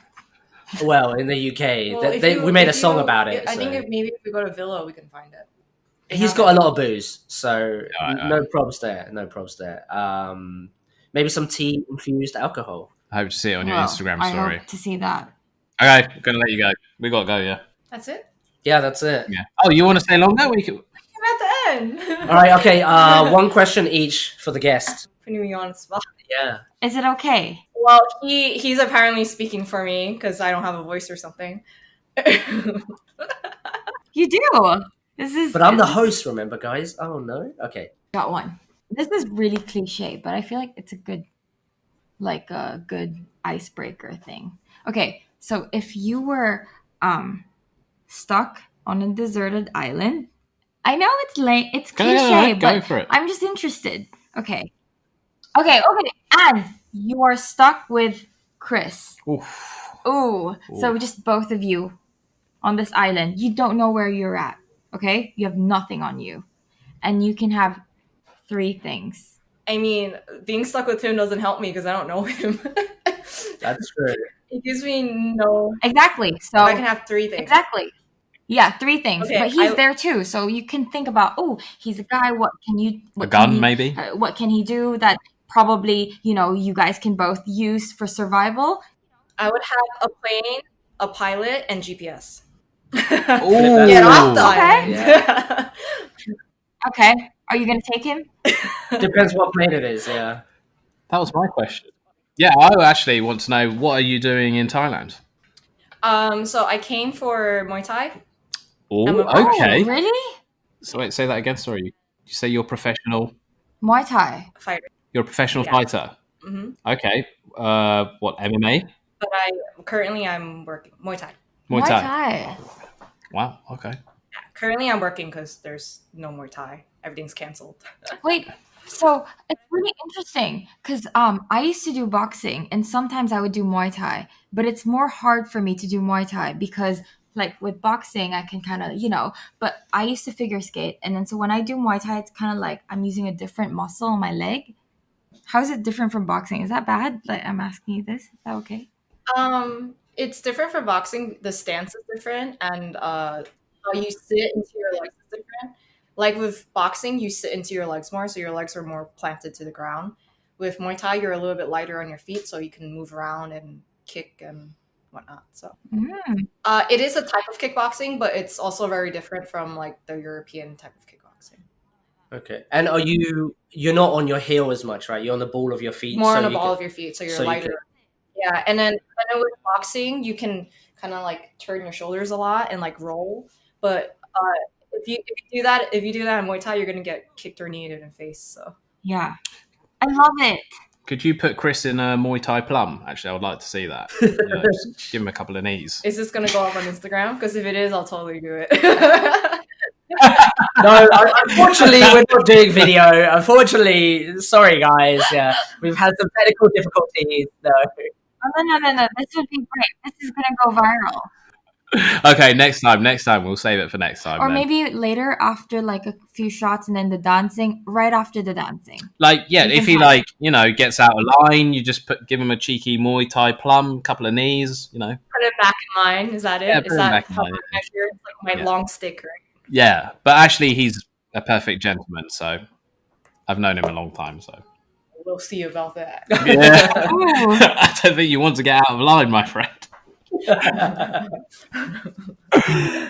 well, in the UK, Well, we made a song about it. I think so. if we go to Villa, we can find it. He's got a lot of booze, so Alright. no probs there. Maybe some tea infused alcohol. I hope to see it on your Well, Instagram I story. hope to see that. Okay, gonna let you go. We gotta go. Yeah. That's it. Yeah, that's it. Yeah. Oh, you want to stay longer? We can. I'm at the end. All right, okay. One question each for the guest. Putting me on the spot. Yeah. Is it okay? Well, he's apparently speaking for me because I don't have a voice or something. You do. But I'm the host, remember, guys? Oh no. Okay. Got one. This is really cliche, but I feel like it's a good icebreaker thing. Okay, so if you were stuck on a deserted island, I know it's late, it's cliche, Go but for it. I'm just interested. Okay, and you are stuck with Chris. Oof. Ooh, so just both of you on this island. You don't know where you're at. Okay, you have nothing on you, and you can have 3 things. I mean, being stuck with him doesn't help me because I don't know him. That's true. It gives me no. Exactly. So I can have 3 things. exactly. Yeah, 3 things. Okay, but he's there too, so you can think about. Oh, he's a guy. What can you? A gun, maybe. What can he do that probably you guys can both use for survival? I would have a plane, a pilot, and GPS. Ooh. Get off the Okay. island. Yeah. Okay, are you gonna take him? Depends what plane it is. Yeah. That was my question. Yeah, I actually want to know, what are you doing in Thailand? So I came for Muay Thai. Oh, I'm a- okay. Oh, really? So wait, say that again. Sorry, you say you're professional. Muay Thai. Fighter. You're a professional Yeah. fighter. hmm Okay. What, MMA? But I'm working Muay Thai. Muay Thai. Wow. Okay. Currently, I'm working because there's no Muay Thai. Everything's canceled. Wait, So it's really interesting because I used to do boxing and sometimes I would do Muay Thai, but it's more hard for me to do Muay Thai because like with boxing I can kind of, but I used to figure skate and then so when I do Muay Thai it's kind of like I'm using a different muscle on my leg. How is it different from boxing? Is that bad? Like I'm asking you this. Is that okay? It's different for boxing. The stance is different, and how you sit into your legs is different. Like with boxing, you sit into your legs more, so your legs are more planted to the ground. With Muay Thai, you're a little bit lighter on your feet, so you can move around and kick and whatnot. So Mm. it is a type of kickboxing, but it's also very different from like the European type of kickboxing. Okay. And you're not on your heel as much, right? You're on the ball of your feet. More so on the you ball can, of your feet, so you're so you lighter. can, Yeah, and then I know with boxing, you can kind of like turn your shoulders a lot and like roll. But if you do that in Muay Thai, you're gonna get kicked or kneed in the face. So Yeah. I love it. Could you put Chris in a Muay Thai plum? Actually, I would like to see that. Just give him a couple of knees. is this gonna go up on Instagram? Because if it is, I'll totally do it. No, unfortunately, we're not doing video. Unfortunately, sorry guys. Yeah, we've had some technical difficulties. No. Oh, no. This would be great. This is going to go viral. Okay, next time we'll save it for next time. Or then. maybe later after like a few shots and then the dancing, right after the dancing. Like, yeah, You if can he have- gets out of line, you just give him a cheeky Muay Thai plum, couple of knees, Put it back in line. Is that it? Yeah, Is put it that back in how line. I measure? It's like my Yeah. long stick, right? Yeah, but actually he's a perfect gentleman, so I've known him a long time, so. We'll see about that. Yeah. Ooh. I don't think you want to get out of line, my friend.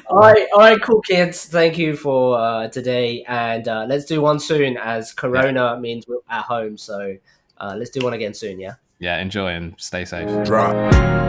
all right, cool kids. Thank you for today, and let's do one soon. As Corona means we're at home, so let's do one again soon. Yeah. Yeah, enjoy and stay safe. Drop.